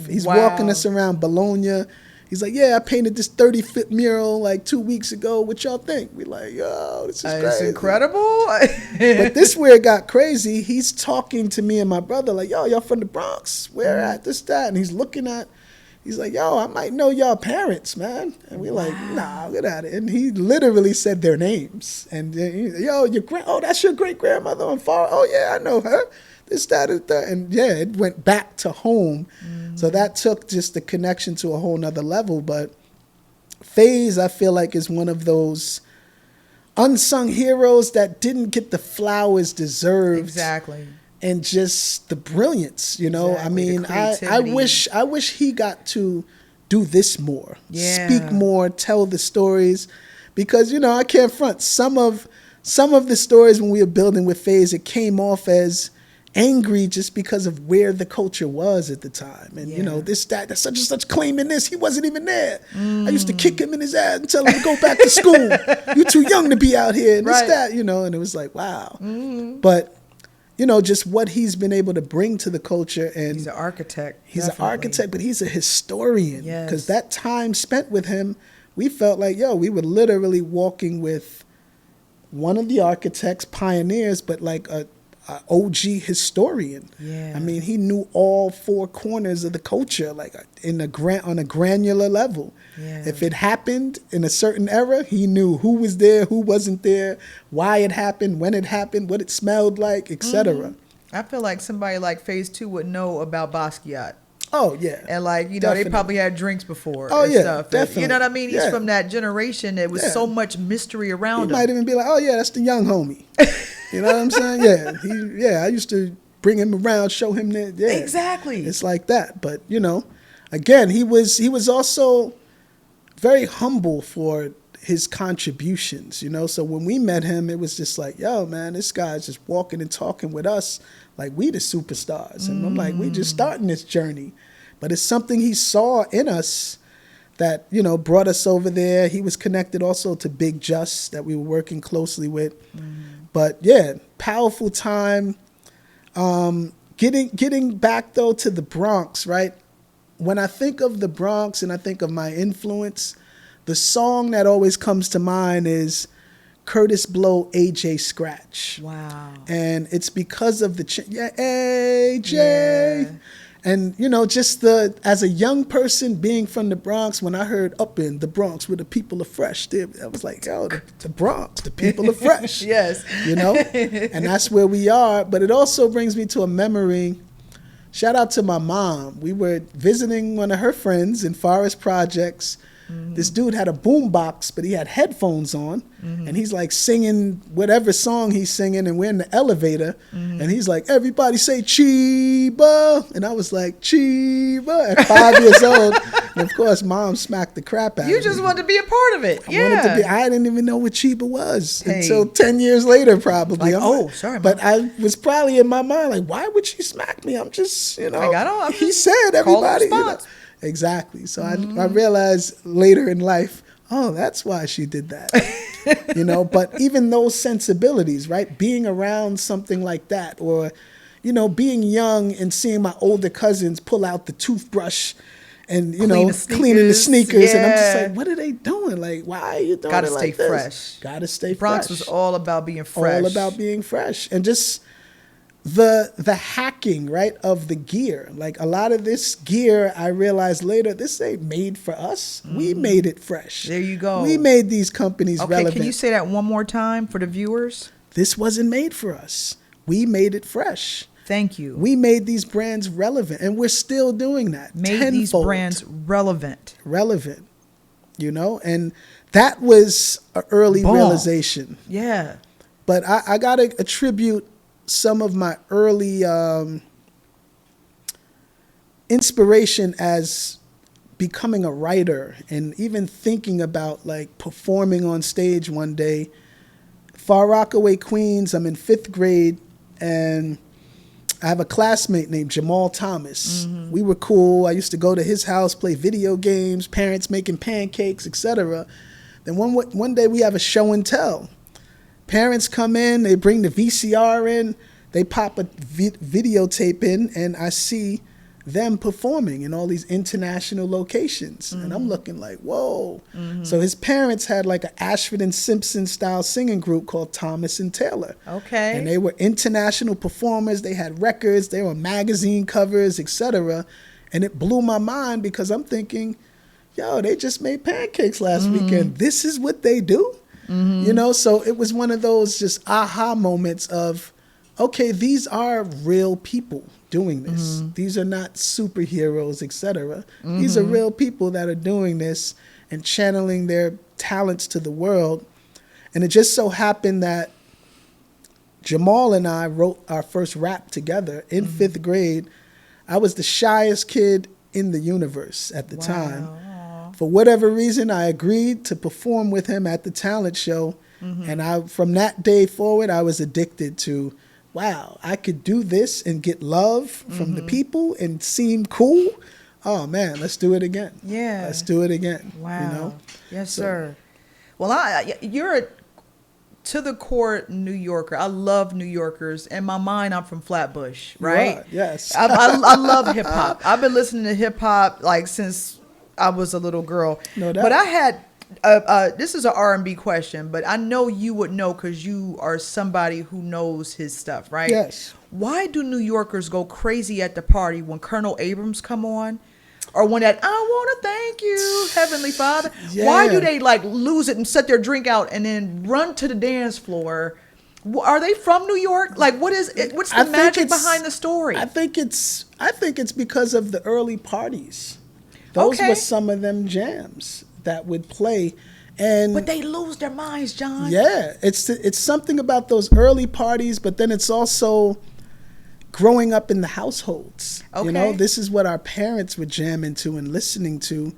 He's walking us around Bologna. He's like, I painted this 30-foot mural like 2 weeks ago. What y'all think? We like, yo, this is crazy. It's incredible. But this where it got crazy. He's talking to me and my brother like, yo, y'all from the Bronx? Where at? This, that. And he's like, yo, I might know y'all parents, man. And we're like, nah, get out of it. And he literally said their names. And yo, that's your great grandmother on far. Oh yeah, I know her. This, that, and that. And it went back to home. Mm-hmm. So that took just the connection to a whole nother level. But Phase, I feel like, is one of those unsung heroes that didn't get the flowers deserved. Exactly. And just the brilliance, Exactly. I mean, I wish he got to do this more. Yeah. Speak more, tell the stories. Because, I can't front. Some of the stories when we were building with Phase, it came off as angry just because of where the culture was at the time. And, this, that, such and such claiming this. He wasn't even there. I used to kick him in his ass and tell him to go back to school. You're too young to be out here. And this, that, and it was like, wow. Mm-hmm. But, just what he's been able to bring to the culture. And he's an architect. He's an architect, but he's a historian. Yes. Because that time spent with him, we felt like, we were literally walking with one of the architects, pioneers, but like a OG historian. Yeah. I mean, he knew all four corners of the culture, like on a granular level. Yeah. If it happened in a certain era, he knew who was there, who wasn't there, why it happened, when it happened, what it smelled like, etc. Mm-hmm. I feel like somebody like Phase 2 would know about Basquiat. Oh, yeah. And like, Definitely. They probably had drinks before. Oh, and yeah, stuff. definitely. You know what I mean? He's from that generation. There was so much mystery around him. He might even be like, oh, yeah, that's the young homie. You know what I'm saying? I used to bring him around, show him that. Yeah, exactly. It's like that. But, again, he was also very humble for his contributions, So when we met him, it was just like, yo, man, this guy's just walking and talking with us like we the superstars. And I'm like, we just starting this journey. But it's something he saw in us that, brought us over there. He was connected also to Big Just that we were working closely with. But powerful time. Getting back though to the Bronx, right? When I think of the Bronx and I think of my influence, the song that always comes to mind is Curtis Blow, AJ Scratch. Wow. And it's because of the AJ. Yeah. And, just as a young person being from the Bronx, when I heard up in the Bronx where the people are fresh, I was like, yo, the Bronx, the people are fresh. Yes. And that's where we are. But it also brings me to a memory. Shout out to my mom. We were visiting one of her friends in Forest Projects. Mm-hmm. This dude had a boombox, but he had headphones on, and he's like singing whatever song he's singing, and we're in the elevator, and he's like, everybody say Chiba, and I was like, Chiba, at 5 years old, and of course, Mom smacked the crap out of me. You just wanted to be a part of it. I didn't even know what Chiba was until 10 years later, probably. Like, sorry, Mom. But I was probably in my mind like, why would she smack me? I'm just, he said everybody. Exactly. So I realized later in life, oh, that's why she did that. You know, but even those sensibilities, right? Being around something like that, or, you know, being young and seeing my older cousins pull out the toothbrush and, you know, cleaning the sneakers. Yeah. And I'm just like, what are they doing? Like, why are you doing Gotta it stay like this? fresh. Gotta stay fresh. Bronx was all about being fresh. All about being fresh. And just the hacking, right, of the gear. Like a lot of this gear, I realized later, this ain't made for us. We made it fresh. There you go. We made these companies relevant. Can you say that one more time for the viewers? This wasn't made for us. We made it fresh. Thank you. We made these brands relevant, and we're still doing that. Made tenfold. These brands relevant. Relevant, you know? And that was an early realization. Yeah. But I got to attribute some of my early inspiration as becoming a writer and even thinking about like performing on stage one day. Far Rockaway, Queens, I'm in 5th grade, and I have a classmate named Jamal Thomas. Mm-hmm. We were cool. I used to go to his house, play video games, parents making pancakes, etc. Then one day we have a show and tell. Parents come in, they bring the VCR in, they pop a videotape in, and I see them performing in all these international locations. Mm-hmm. And I'm looking like, whoa. Mm-hmm. So his parents had like an Ashford and Simpson style singing group called Thomas and Taylor. Okay. And they were international performers. They had records, they were magazine covers, etc. And it blew my mind because I'm thinking, yo, they just made pancakes last weekend. This is what they do? You know, so it was one of those just aha moments of, okay, these are real people doing this. These are not superheroes, etc. These are real people that are doing this and channeling their talents to the world. And it just so happened that Jamal and I wrote our first rap together in 5th grade. I was the shyest kid in the universe at the time. For whatever reason, I agreed to perform with him at the talent show. And from that day forward, I was addicted to, wow, I could do this and get love from the people and seem cool. Oh, man, let's do it again. Yeah. Let's do it again. Wow. You know? Yes, sir. Well, you're a to the core New Yorker. I love New Yorkers. In my mind, I'm from Flatbush, right? You are, yes. I love hip hop. I've been listening to hip hop like since I was a little girl. No doubt. But I had this is an R&B question, but I know you would know because you are somebody who knows his stuff, right? Yes. Why do New Yorkers go crazy at the party when Colonel Abrams come on? Or when that, I want to thank you, Heavenly Father. Yeah. Why do they like lose it and set their drink out and then run to the dance floor? Are they from New York? Like, what is it? What's the magic behind the story? I think it's because of the early parties. Those were some of them jams that would play. But they lose their minds, John. Yeah, it's something about those early parties, but then it's also growing up in the households. You know, this is what our parents were jamming to and listening to.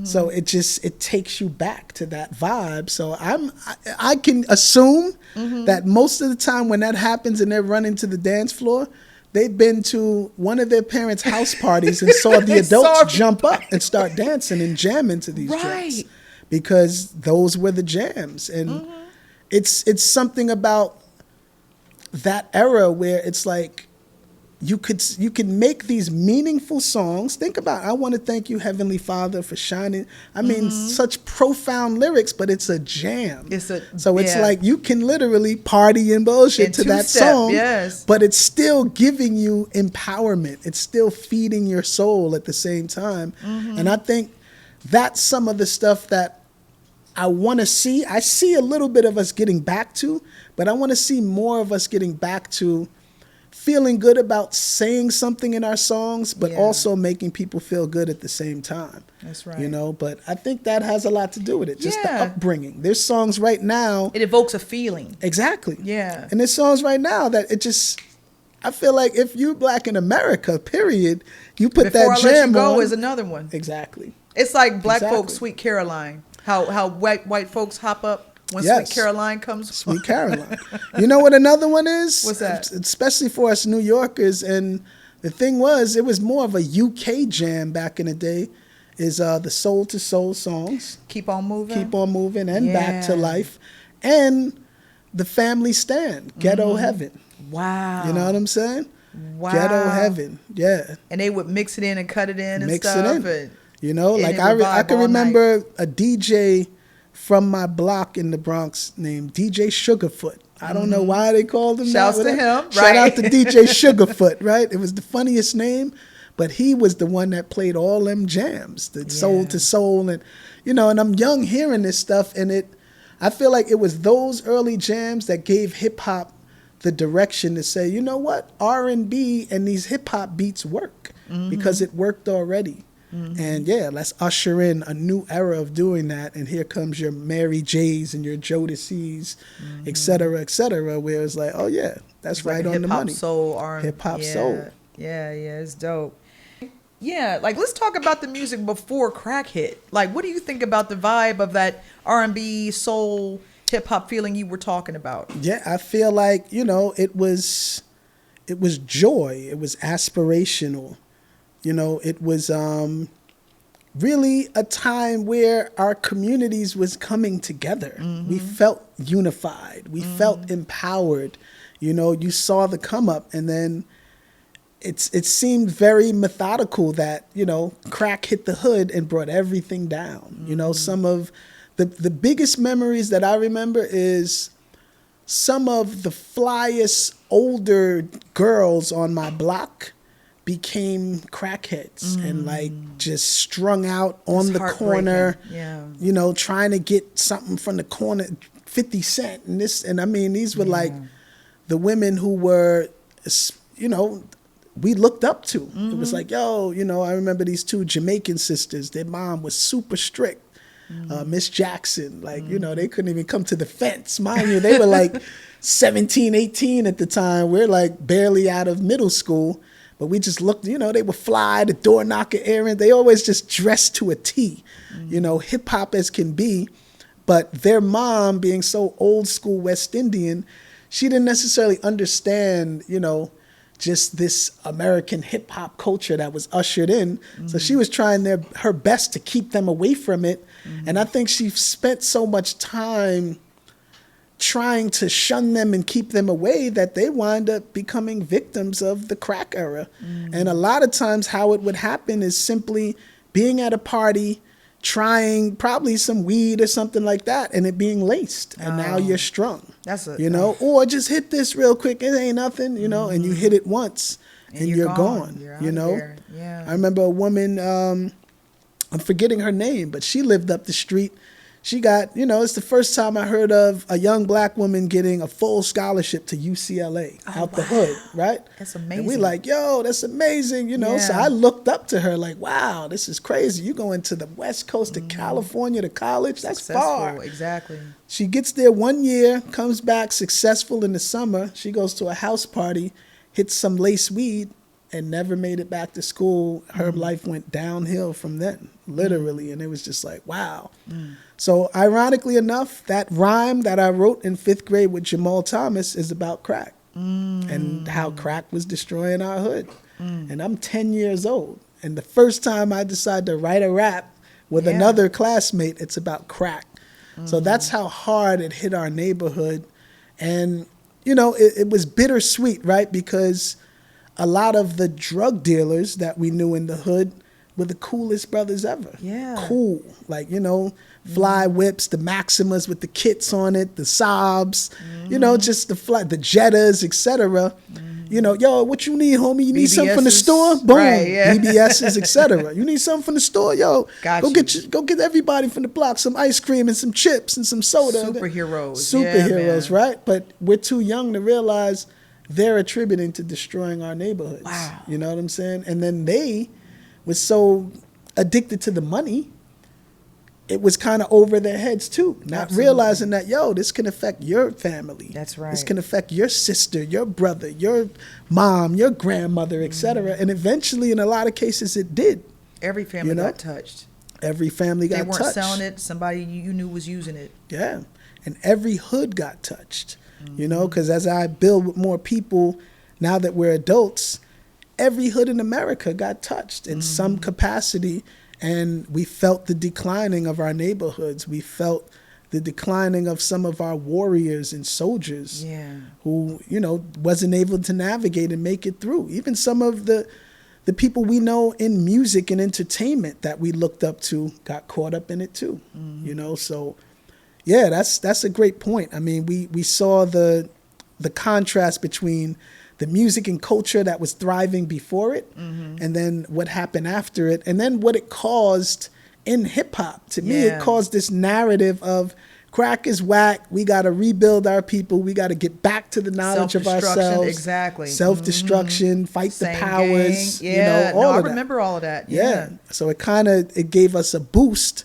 So it takes you back to that vibe. So I can assume that most of the time when that happens and they're running to the dance floor, they've been to one of their parents' house parties and saw the adults jump up and start dancing and jamming to these jams. Because those were the jams. And it's something about that era where it's like you could make these meaningful songs. Think about, I want to thank you, Heavenly Father, for shining. I mean, such profound lyrics, but it's a jam. It's like you can literally party and bullshit to that song, but it's still giving you empowerment. It's still feeding your soul at the same time. And I think that's some of the stuff that I want to see. I see a little bit of us getting back to, but I want to see more of us getting back to feeling good about saying something in our songs, but also making people feel good at the same time. That's right. You know, but I think that has a lot to do with it. Just the upbringing. There's songs right now. It evokes a feeling. Exactly. Yeah. And there's songs right now that it just, I feel like if you Black in America, period, you put Before that I Let jam You Go on. Is another one. Exactly. It's like Black folks' Sweet Caroline. How white folks hop up when Sweet Caroline comes. Sweet Caroline. You know what another one is? What's that? Especially for us New Yorkers. And the thing was, it was more of a UK jam back in the day. is the Soul to Soul songs. Keep on moving. Keep on moving and Back to Life. And the Family Stand, Ghetto Heaven. Wow. You know what I'm saying? Wow. Ghetto Heaven. Yeah. And they would mix it in and cut it in and Mix stuff. it in. And You know, and like it would I vibe can all remember night. a DJ from my block in the Bronx named DJ Sugarfoot. I don't know why they called him Shouts that. to him, Shout right. out to DJ Sugarfoot, right? It was the funniest name, but he was the one that played all them jams, the Soul to Soul. And, you know, and I'm young hearing this stuff, and I feel like it was those early jams that gave hip hop the direction to say, you know what, R&B and these hip hop beats work because it worked already. And yeah, let's usher in a new era of doing that. And here comes your Mary J's and your Jodeci's, et cetera, where it's like, oh yeah, that's right like on the money. Soul, R&B. Hip hop soul. Yeah, it's dope. Yeah, like let's talk about the music before crack hit. Like, what do you think about the vibe of that R&B, soul, hip hop feeling you were talking about? Yeah, I feel like, you know, it was joy. It was aspirational. You know, it was really a time where our communities was coming together. We felt unified. We felt empowered. You know, you saw the come up, and then it seemed very methodical that, you know, crack hit the hood and brought everything down. You know, some of the biggest memories that I remember is some of the flyest older girls on my block became crackheads and like just strung out on the corner, you know, trying to get something from the corner, 50 Cent and this. And I mean, these were like the women who were, you know, we looked up to. It was like, yo, you know, I remember these two Jamaican sisters. Their mom was super strict. Miss Jackson, like, you know, they couldn't even come to the fence. Mind you, they were like 17, 18 at the time. We're like barely out of middle school. But we just looked, you know, they would fly, the door knocker errand. They always just dressed to a T, you know, hip hop as can be. But their mom, being so old school West Indian, she didn't necessarily understand, you know, just this American hip hop culture that was ushered in. So she was trying her best to keep them away from it. And I think she spent so much time trying to shun them and keep them away that they wind up becoming victims of the crack era. And a lot of times how it would happen is simply being at a party, trying probably some weed or something like that, and it being laced. And now you're strung, you know, or just hit this real quick. It ain't nothing, you know, and you hit it once and you're gone, you know? Yeah. I remember a woman, I'm forgetting her name, but she lived up the street. She got, you know, it's the first time I heard of a young black woman getting a full scholarship to UCLA out the hood, right? That's amazing. And we like, yo, that's amazing, you know? So I looked up to her like, wow, this is crazy. You going to the West Coast of California to college? That's far. Exactly. She gets there 1 year, comes back successful in the summer. She goes to a house party, hits some lace weed, and never made it back to school. Her life went downhill from then, literally. And it was just like, wow. So ironically enough, that rhyme that I wrote in 5th grade with Jamal Thomas is about crack and how crack was destroying our hood. And I'm 10 years old. And the first time I decided to write a rap with another classmate, it's about crack. So that's how hard it hit our neighborhood. And, you know, it was bittersweet, right? Because a lot of the drug dealers that we knew in the hood were the coolest brothers ever. Yeah. Cool. Like, you know, fly whips, the Maximas with the kits on it, the Saabs, you know, just the Jettas, etc. You know, yo, what you need, homie? You need something from the store? Boom. Right, BBSs, etc. You need something from the store? Yo, go get everybody from the block some ice cream and some chips and some soda. Superheroes, right? But we're too young to realize they're attributing to destroying our neighborhoods. Wow. You know what I'm saying? And then they was so addicted to the money, it was kind of over their heads too. Not realizing that, yo, this can affect your family. That's right. This can affect your sister, your brother, your mom, your grandmother, etc. And eventually, in a lot of cases, it did. Every family got touched. Every family got touched. They weren't selling it. Somebody you knew was using it. Yeah. And every hood got touched. You know, because as I build with more people, now that we're adults, every hood in America got touched in some capacity. And we felt the declining of our neighborhoods. We felt the declining of some of our warriors and soldiers who, wasn't able to navigate and make it through. Even some of the people we know in music and entertainment that we looked up to got caught up in it too. So yeah, that's a great point. I mean, we saw the contrast between the music and culture that was thriving before it, and then what happened after it, and then what it caused in hip hop. To me, it caused this narrative of crack is whack. We got to rebuild our people. We got to get back to the knowledge of ourselves. Exactly. Self-destruction, fight the powers. Gang. All of I remember that. all of that. Yeah. So it gave us a boost.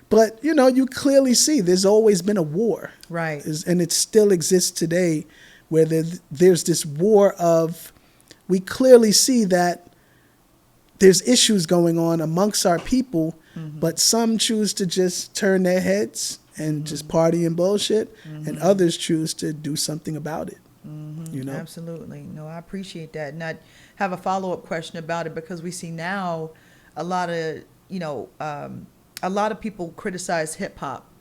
But, you clearly see there's always been a war. Right. And it still exists today, where there's this war of, we clearly see that there's issues going on amongst our people, but some choose to just turn their heads and just party and bullshit, and others choose to do something about it. Absolutely. No, I appreciate that. And I have a follow-up question about it, because we see now a lot of, a lot of people criticize hip hop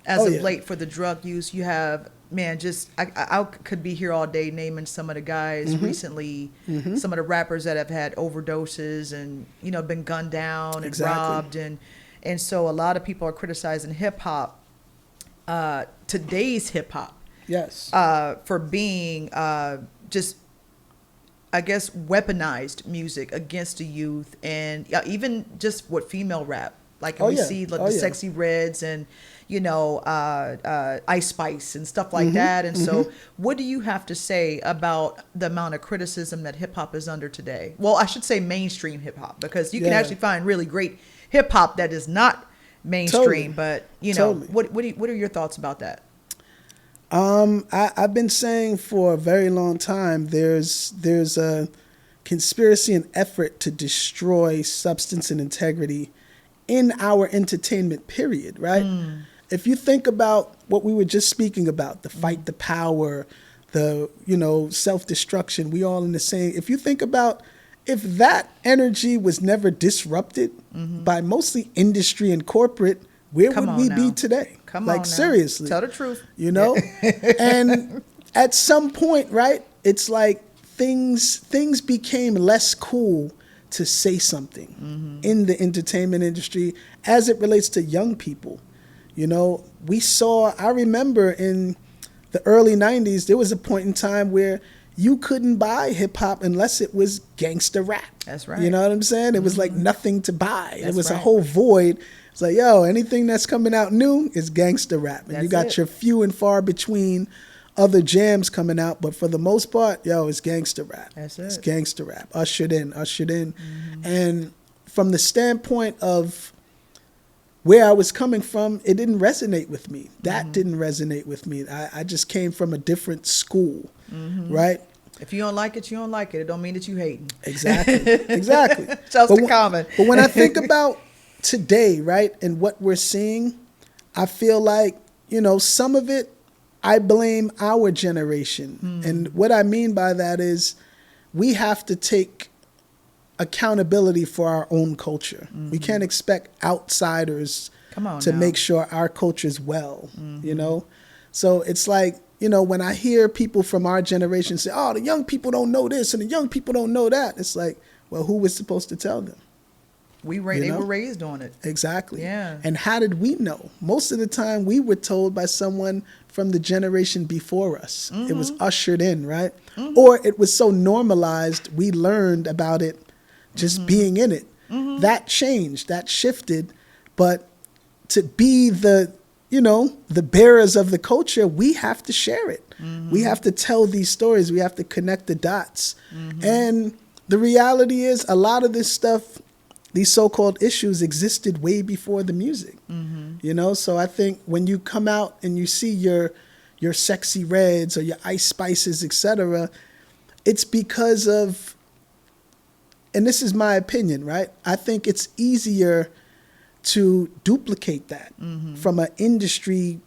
as of late for the drug use. You have, I could be here all day naming some of the guys recently, some of the rappers that have had overdoses and, been gunned down and robbed. And so a lot of people are criticizing hip hop, today's hip hop. Yes. For being just, I guess, weaponized music against the youth, and even just what female rap. Like we see the Sexy Reds and, Ice Spice and stuff like that. And so what do you have to say about the amount of criticism that hip hop is under today? Well, I should say mainstream hip hop, because you can actually find really great hip hop that is not mainstream. But, what are your thoughts about that? I've been saying for a very long time, there's a conspiracy and effort to destroy substance and integrity in our entertainment period, right? If you think about what we were just speaking about, the fight the power, the, self-destruction, we all in the same. If you think about, if that energy was never disrupted by mostly industry and corporate, where would we be today? Seriously. Tell the truth. And at some point, right, it's like things became less cool to say something in the entertainment industry as it relates to young people. I remember in the early 90s, there was a point in time where you couldn't buy hip hop unless it was gangster rap. That's right. You know what I'm saying? It was like nothing to buy. It was a whole void. It's like, anything that's coming out new is gangster rap. And you got your few and far between other jams coming out, but for the most part, it's gangster rap. That's it. It's gangster rap. Ushered in. And from the standpoint of where I was coming from, it didn't resonate with me. That didn't resonate with me. I just came from a different school, right? If you don't like it, you don't like it. It don't mean that you hating. Exactly. Just a comment. But when I think about today, right, and what we're seeing, I feel like, some of it, I blame our generation. And what I mean by that is we have to take accountability for our own culture. We can't expect outsiders to make sure our culture is well, So it's like, when I hear people from our generation say, the young people don't know this and the young people don't know that, it's like, well, who was supposed to tell them? They were raised on it. Exactly. Yeah. And how did we know? Most of the time we were told by someone from the generation before us. It was ushered in, right? Or it was so normalized, we learned about it just being in it. That changed, that shifted. But to be the bearers of the culture, we have to share it. We have to tell these stories. We have to connect the dots. And the reality is a lot of this stuff, these so-called issues existed way before the music, So I think when you come out and you see your Sexy Reds or your Ice Spices, etc., it's because of, and this is my opinion, right? I think it's easier to duplicate that from an industry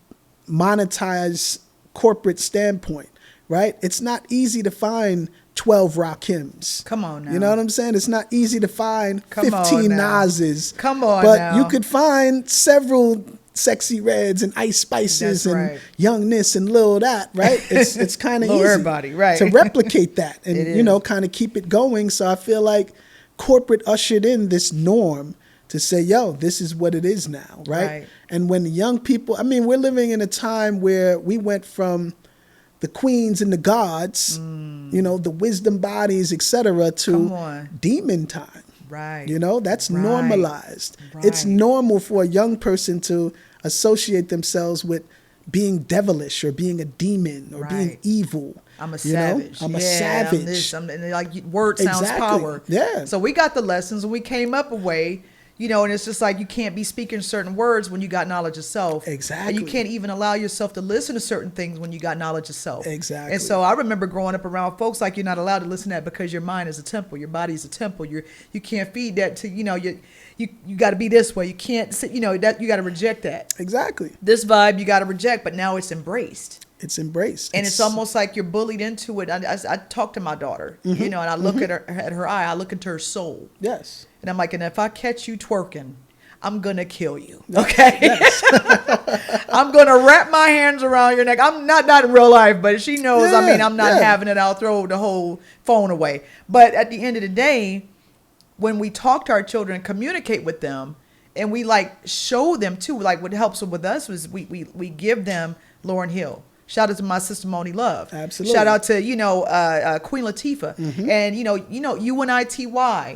monetized corporate standpoint, right? It's not easy to find 12 Rakims. Come on now. You know what I'm saying? It's not easy to find Come on 15 now. Nas's. Come on but now. you could find several Sexy Reds and Ice Spices That's and right. Young This and Lil That, right? It's kind of Lil easy everybody, right. to replicate that and, It you know, is. kind of keep it going. So I feel like corporate ushered in this norm to say, yo, this is what it is now, right? And when the young people, I mean, we're living in a time where we went from the queens and the gods, you know, the wisdom bodies, etc., to demon time. Right. You know, that's Right. normalized. It's Right. normal for a young person to associate themselves with being devilish or being a demon or being Right. evil. I'm a You know? savage. I'm a Yeah, savage. I'm this. And like word sounds Exactly. power. Yeah. So we got the lessons and we came up a way, you know, and it's just like you can't be speaking certain words when you got knowledge of self. Exactly. And you can't even allow yourself to listen to certain things when you got knowledge of self. Exactly. And so I remember growing up around folks like you're not allowed to listen to that because your mind is a temple, your body is a temple. You can't feed that to, you know, you got to be this way. You can't sit, you know, that you got to reject that. Exactly. This vibe you got to reject, but now it's embraced. It's embraced. And it's almost like you're bullied into it. I talk to my daughter, you know, and I look at her eye, I look into her soul. Yes. And I'm like, and if I catch you twerking, I'm going to kill you. Okay. Yes. I'm going to wrap my hands around your neck. I'm not in real life, but she knows, I mean, I'm not having it. I'll throw the whole phone away. But at the end of the day, when we talk to our children and communicate with them, and we like show them too, like what helps with us was we give them Lauryn Hill. Shout out to my sister Moni Love. Absolutely. Shout out to, you know, Queen Latifah. And, you know, UNITY.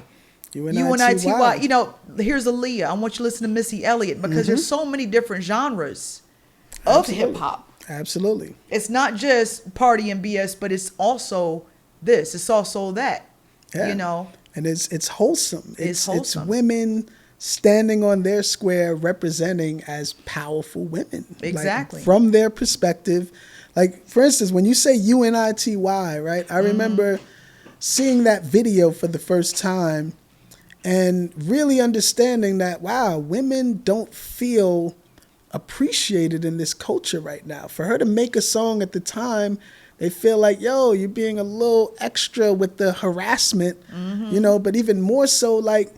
UNITY. You know, here's Aaliyah. I want you to listen to Missy Elliott because there's so many different genres of hip hop. Absolutely. It's not just party and BS, but it's also this. It's also that. Yeah. You know. And it's wholesome. It's wholesome. It's women standing on their square representing as powerful women. Exactly. Like, from their perspective. Like, for instance, when you say UNITY, right? I remember seeing that video for the first time and really understanding that, wow, women don't feel appreciated in this culture right now. For her to make a song at the time, they feel like, yo, you're being a little extra with the harassment, you know, but even more so like,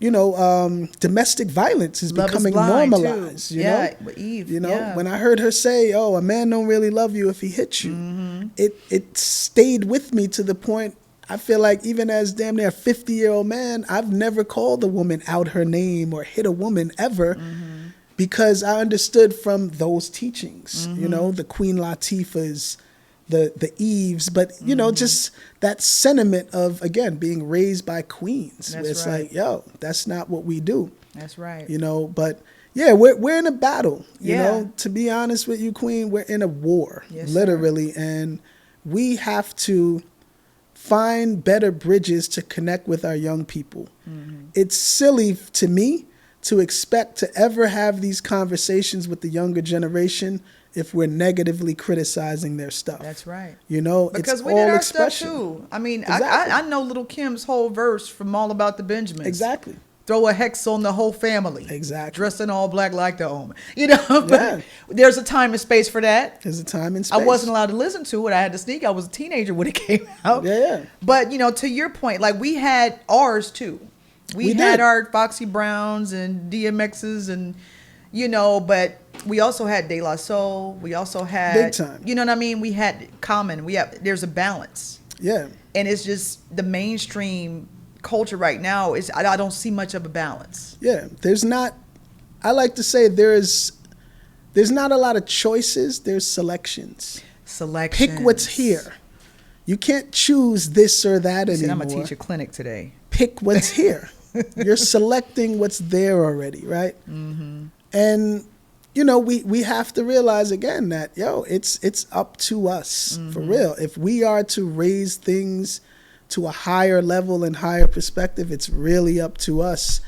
domestic violence is Love becoming is blind, normalized, too. you Yeah, know? Eve, You know, yeah. when I heard her say, oh, a man don't really love you if he hits you, it stayed with me to the point, I feel like even as damn near a 50-year-old man, I've never called a woman out her name or hit a woman ever because I understood from those teachings, you know, the Queen Latifahs, the Eves, but, you know, just that sentiment of, again, being raised by queens. That's where it's right. like, yo, that's not what we do. That's right. You know, but yeah, we're in a battle. You Yeah. know, to be honest with you, Queen, we're in a war, Yes, literally, and we have to find better bridges to connect with our young people. It's silly to me to expect to ever have these conversations with the younger generation if we're negatively criticizing their stuff. That's right. You know, Because it's we all did our expression. stuff too. I mean, Exactly. I know Little Kim's whole verse from All About the Benjamins. Exactly. Throw a hex on the whole family. Exactly. Dressed in all black like the omen. You know, but Yeah. there's a time and space for that. There's a time and space. I wasn't allowed to listen to it. I had to sneak. I was a teenager when it came out. Yeah. But, you know, to your point, like we had ours too. We We had did. our Foxy Browns and DMXs and, you know, but we also had De La Soul. We also had, Big time. you know what I mean? We had Common. There's a balance. Yeah. And it's just the mainstream culture right now is, I don't see much of a balance. Yeah, I like to say there's not a lot of choices, there's selections. Selection. Pick what's here. You can't choose this or that I'm anymore. going to teach a clinic today. Pick what's here. You're selecting what's there already, right? And, you know, we have to realize again that, yo, it's up to us, for real. If we are to raise things to a higher level and higher perspective, it's really up to us.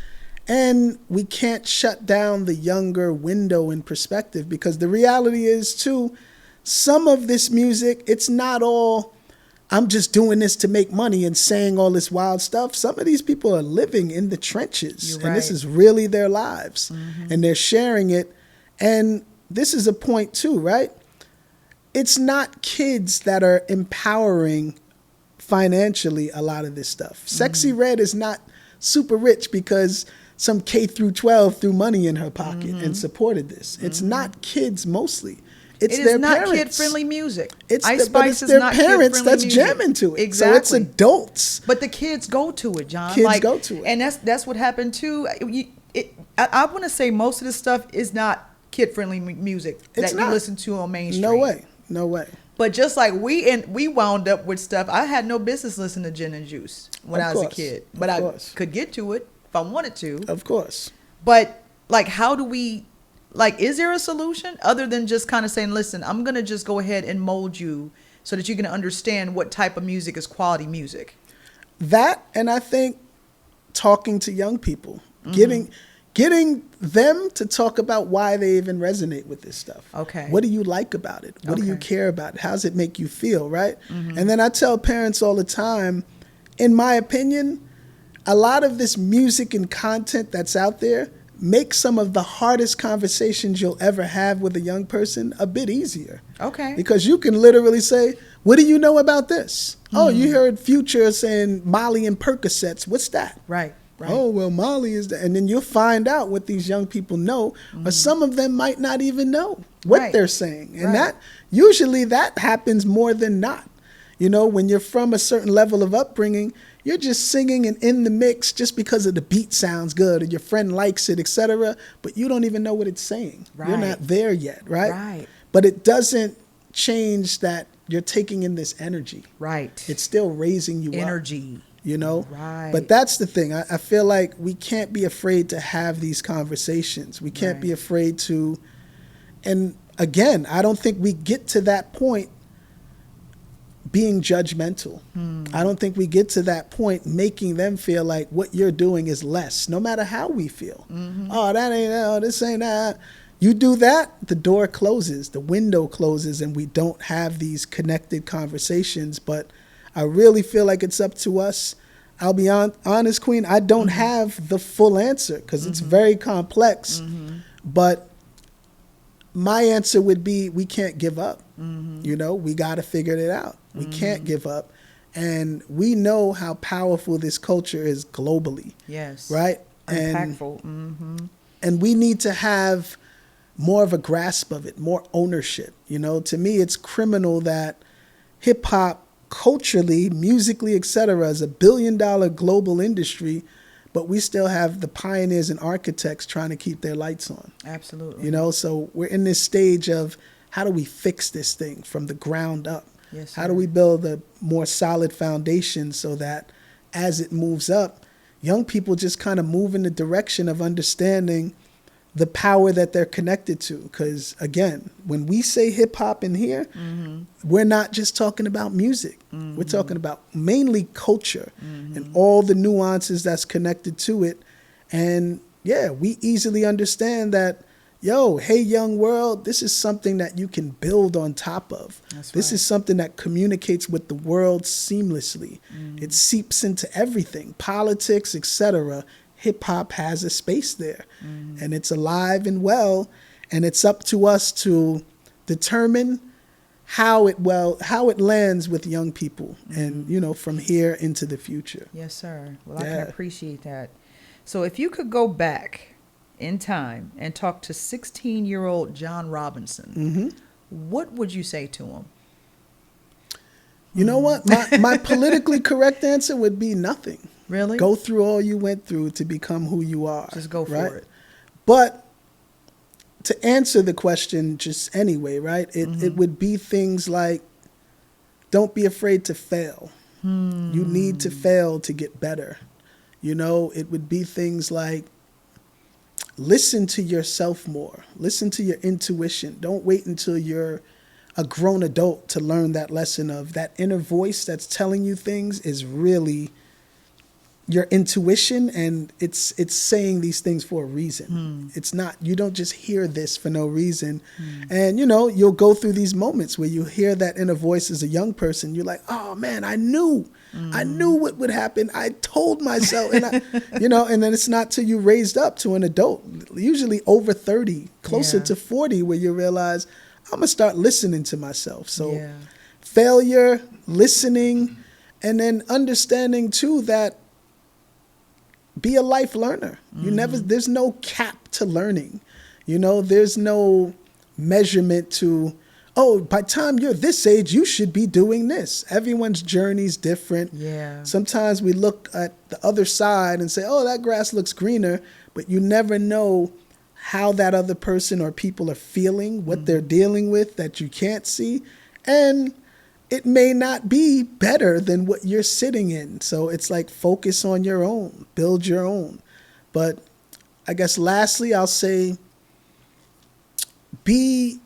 And we can't shut down the younger window in perspective because the reality is too, some of this music, it's not all, I'm just doing this to make money and saying all this wild stuff. Some of these people are living in the trenches You're and this right. is really their lives and they're sharing it. And this is a point too, right? it's not kids that are empowering financially a lot of this stuff. Sexy Red is not super rich because some K through 12 threw money in her pocket and supported this. It's not kids mostly. It's their not parents. kid-friendly music. It's Ice Spice is their not parents kid-friendly that's music. jamming to it. Exactly. So it's adults. But the kids go to it, John. Kids go to it. And that's what happened too. I want to say most of the stuff is not kid-friendly music It's that not. you listen to on mainstream. No way. But just like we wound up with stuff, I had no business listening to Gin and Juice when Of I was a course. kid. Of But I course. could get to it if I wanted to. Of course. But like, how do we, like, is there a solution other than just kind of saying, listen, I'm going to just go ahead and mold you so that you can understand what type of music is quality music? That, and I think talking to young people, getting them to talk about why they even resonate with this stuff. Okay. What do you like about it? What do you Okay. care about? How does it make you feel, right? And then I tell parents all the time, in my opinion, a lot of this music and content that's out there makes some of the hardest conversations you'll ever have with a young person a bit easier. Okay. Because you can literally say, what do you know about this? Oh, you heard Future saying Molly and Percocets. What's that? Right. Oh, well, Molly is the, and then you'll find out what these young people know, or some of them might not even know what Right. they're saying. And Right. that usually that happens more than not. You know, when you're from a certain level of upbringing, you're just singing and in the mix just because of the beat sounds good or your friend likes it, etc. But you don't even know what it's saying. You're Right. not there yet, right? Right. But it doesn't change that you're taking in this energy. Right. It's still raising you up. energy. You know? Right. But that's the thing. I feel like we can't be afraid to have these conversations. We can't be Right. afraid to, and again, I don't think we get to that point being judgmental. I don't think we get to that point making them feel like what you're doing is less, no matter how we feel. Oh, that ain't, oh, this ain't that. You do that, the door closes, the window closes, and we don't have these connected conversations. But I really feel like it's up to us. I'll be honest, Queen, I don't have the full answer because it's very complex. But my answer would be we can't give up. You know, we got to figure it out. We can't give up. And we know how powerful this culture is globally. Yes. Right? Impactful. And we need to have more of a grasp of it, more ownership. You know, to me, it's criminal that hip hop culturally, musically, etc., is $1 billion global industry, but we still have the pioneers and architects trying to keep their lights on. Absolutely. You know, so we're in this stage of how do we fix this thing from the ground up? Yes, How do sir. we build a more solid foundation so that as it moves up, young people just kind of move in the direction of understanding the power that they're connected to? Because again, when we say hip hop in here, we're not just talking about music. We're talking about mainly culture and all the nuances that's connected to it. And yeah, we easily understand that, yo, hey, young world, this is something that you can build on top of. That's This right. is something that communicates with the world seamlessly. It seeps into everything, politics, etc. Hip hop has a space there, and it's alive and well. And it's up to us to determine how it lands with young people, and you know, from here into the future. Yes, sir. Well, I Yeah. can appreciate that. So if you could go back in time and talk to 16-year-old John Robinson, what would you say to him? You know what? My politically correct answer would be nothing. Really? Go through all you went through to become who you are. Just go for right? it. But to answer the question just anyway, right? It would be things like, don't be afraid to fail. You need to fail to get better. You know, it would be things like, listen to yourself more. Listen to your intuition. Don't wait until you're a grown adult to learn that lesson of that inner voice that's telling you things is really your intuition, and it's saying these things for a reason. It's not, you don't just hear this for no reason. And you know, you'll go through these moments where you hear that inner voice as a young person. You're like, oh man, I knew what would happen. I told myself, and I, you know, and then it's not till you raised up to an adult, usually over 30, closer Yeah. to 40, where you realize I'm gonna start listening to myself. So Yeah. failure, listening, and then understanding too that be a life learner. There's no cap to learning. There's no measurement to, oh, by the time you're this age, you should be doing this. Everyone's journey's different. Yeah. Sometimes we look at the other side and say, oh, that grass looks greener, but you never know how that other person or people are feeling, what they're dealing with that you can't see. And it may not be better than what you're sitting in. So it's like focus on your own, build your own. But I guess lastly, I'll say be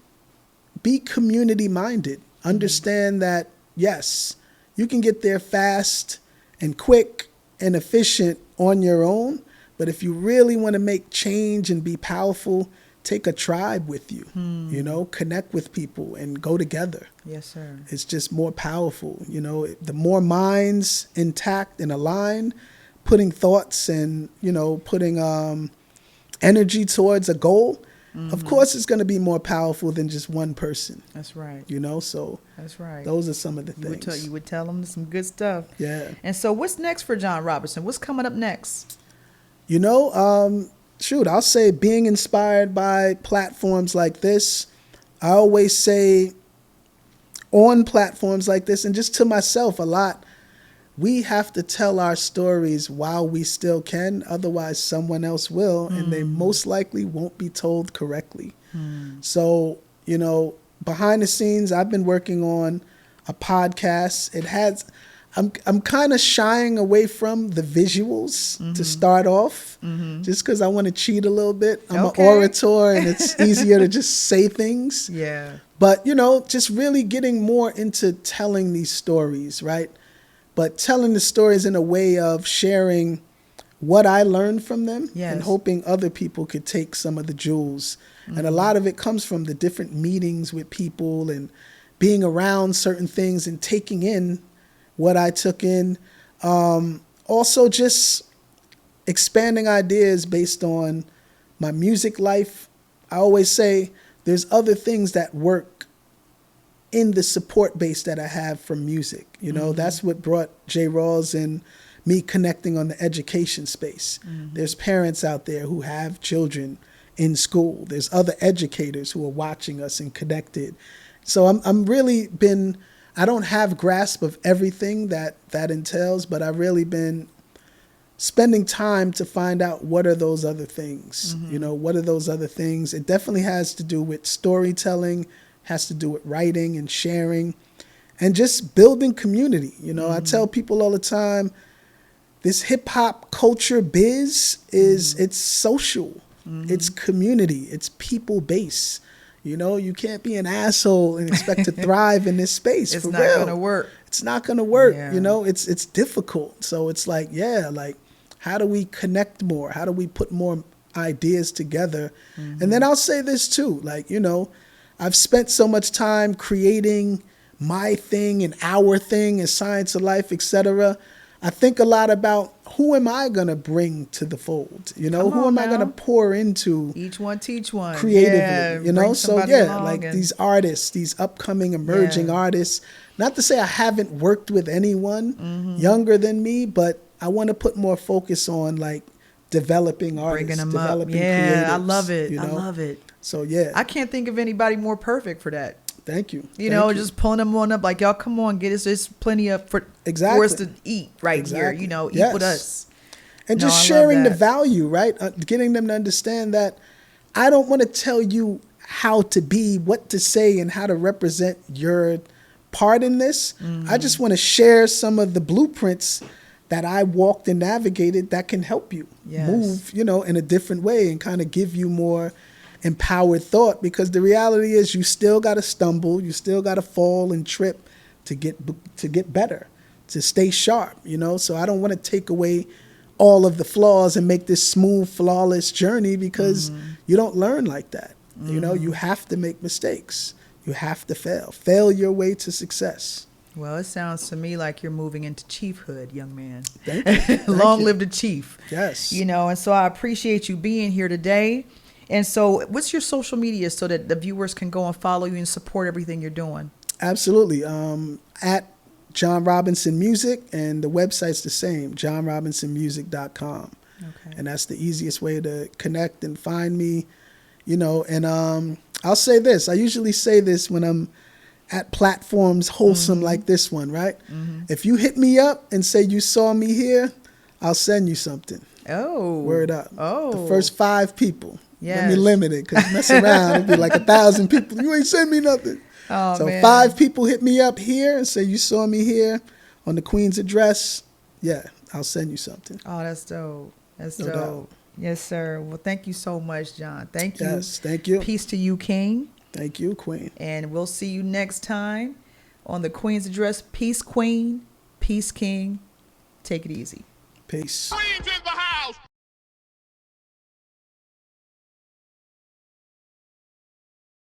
community minded. Understand that, yes, you can get there fast and quick and efficient on your own. But if you really want to make change and be powerful, take a tribe with you, connect with people and go together. Yes, sir. It's just more powerful. The more minds intact and aligned, putting thoughts and, putting energy towards a goal, of course it's going to be more powerful than just one person. That's right. So that's right. those are some of the things. You would tell them some good stuff. Yeah. And so what's next for John Robinson? What's coming up next? I'll say being inspired by platforms like this. I always say on platforms like this, and just to myself a lot, we have to tell our stories while we still can. Otherwise, someone else will, and they most likely won't be told correctly. So, behind the scenes, I've been working on a podcast. I'm kind of shying away from the visuals to start off, just because I want to cheat a little bit. I'm an orator, and it's easier to just say things. Yeah. But, just really getting more into telling these stories, right? But telling the stories in a way of sharing what I learned from them and hoping other people could take some of the jewels. And a lot of it comes from the different meetings with people and being around certain things and taking in what I took in. Also just expanding ideas based on my music life. I always say there's other things that work in the support base that I have from music. That's what brought J. Rawls and me connecting on the education space. There's parents out there who have children in school. There's other educators who are watching us and connected. So I'm really been, I don't have grasp of everything that entails, but I've really been spending time to find out what are those other things. What are those other things? It definitely has to do with storytelling, has to do with writing and sharing, and just building community. I tell people all the time, this hip hop culture biz it's social, it's community, it's people based. You can't be an asshole and expect to thrive in this space. It's for not real. gonna work. It's not gonna work. Yeah. It's difficult. So it's like, how do we connect more? How do we put more ideas together? And then I'll say this too, I've spent so much time creating my thing and our thing as Science of Life, etc. I think a lot about who am I going to bring to the fold? Who am I going to pour into? Each one teach one. Creatively, bring So along these artists, these upcoming emerging artists, not to say I haven't worked with anyone younger than me, but I want to put more focus on developing artists, developing creatives. I love it. I love it. So I can't think of anybody more perfect for that. Thank you. Just pulling them on up y'all come on, get us. There's plenty of for us to eat here. Eat with us. And just sharing the value, right? Getting them to understand that I don't want to tell you how to be, what to say, and how to represent your part in this. I just want to share some of the blueprints that I walked and navigated that can help you move, in a different way and kind of give you more empowered thought, because the reality is you still got to stumble, you still got to fall and trip to get better, to stay sharp, So I don't want to take away all of the flaws and make this smooth, flawless journey, because you don't learn like that. You have to make mistakes. You have to fail your way to success. Well, it sounds to me like you're moving into chiefhood, young man. Thank you. Long live the chief. Yes. And so I appreciate you being here today. And so what's your social media so that the viewers can go and follow you and support everything you're doing? Absolutely. At John Robinson Music, and the website's the same, johnrobinsonmusic.com. Okay. And that's the easiest way to connect and find me, you know. And I'll say this. I usually say this when I'm at platforms wholesome like this one, right? If you hit me up and say you saw me here, I'll send you something. Oh. Word up. Oh. The first 5 people. Let me Yes. limit it, because mess around, it'd be like 1,000 people. You ain't send me nothing. Oh, So man. 5 people hit me up here and say you saw me here on the Queen's address. Yeah, I'll send you something. Oh, that's dope. That's No dope. doubt. Yes, sir. Well, thank you so much, John. Thank you. Yes, thank you. Peace to you, King. Thank you, Queen. And we'll see you next time on the Queen's Address. Peace, Queen. Peace, King. Take it easy. Peace. Queendom.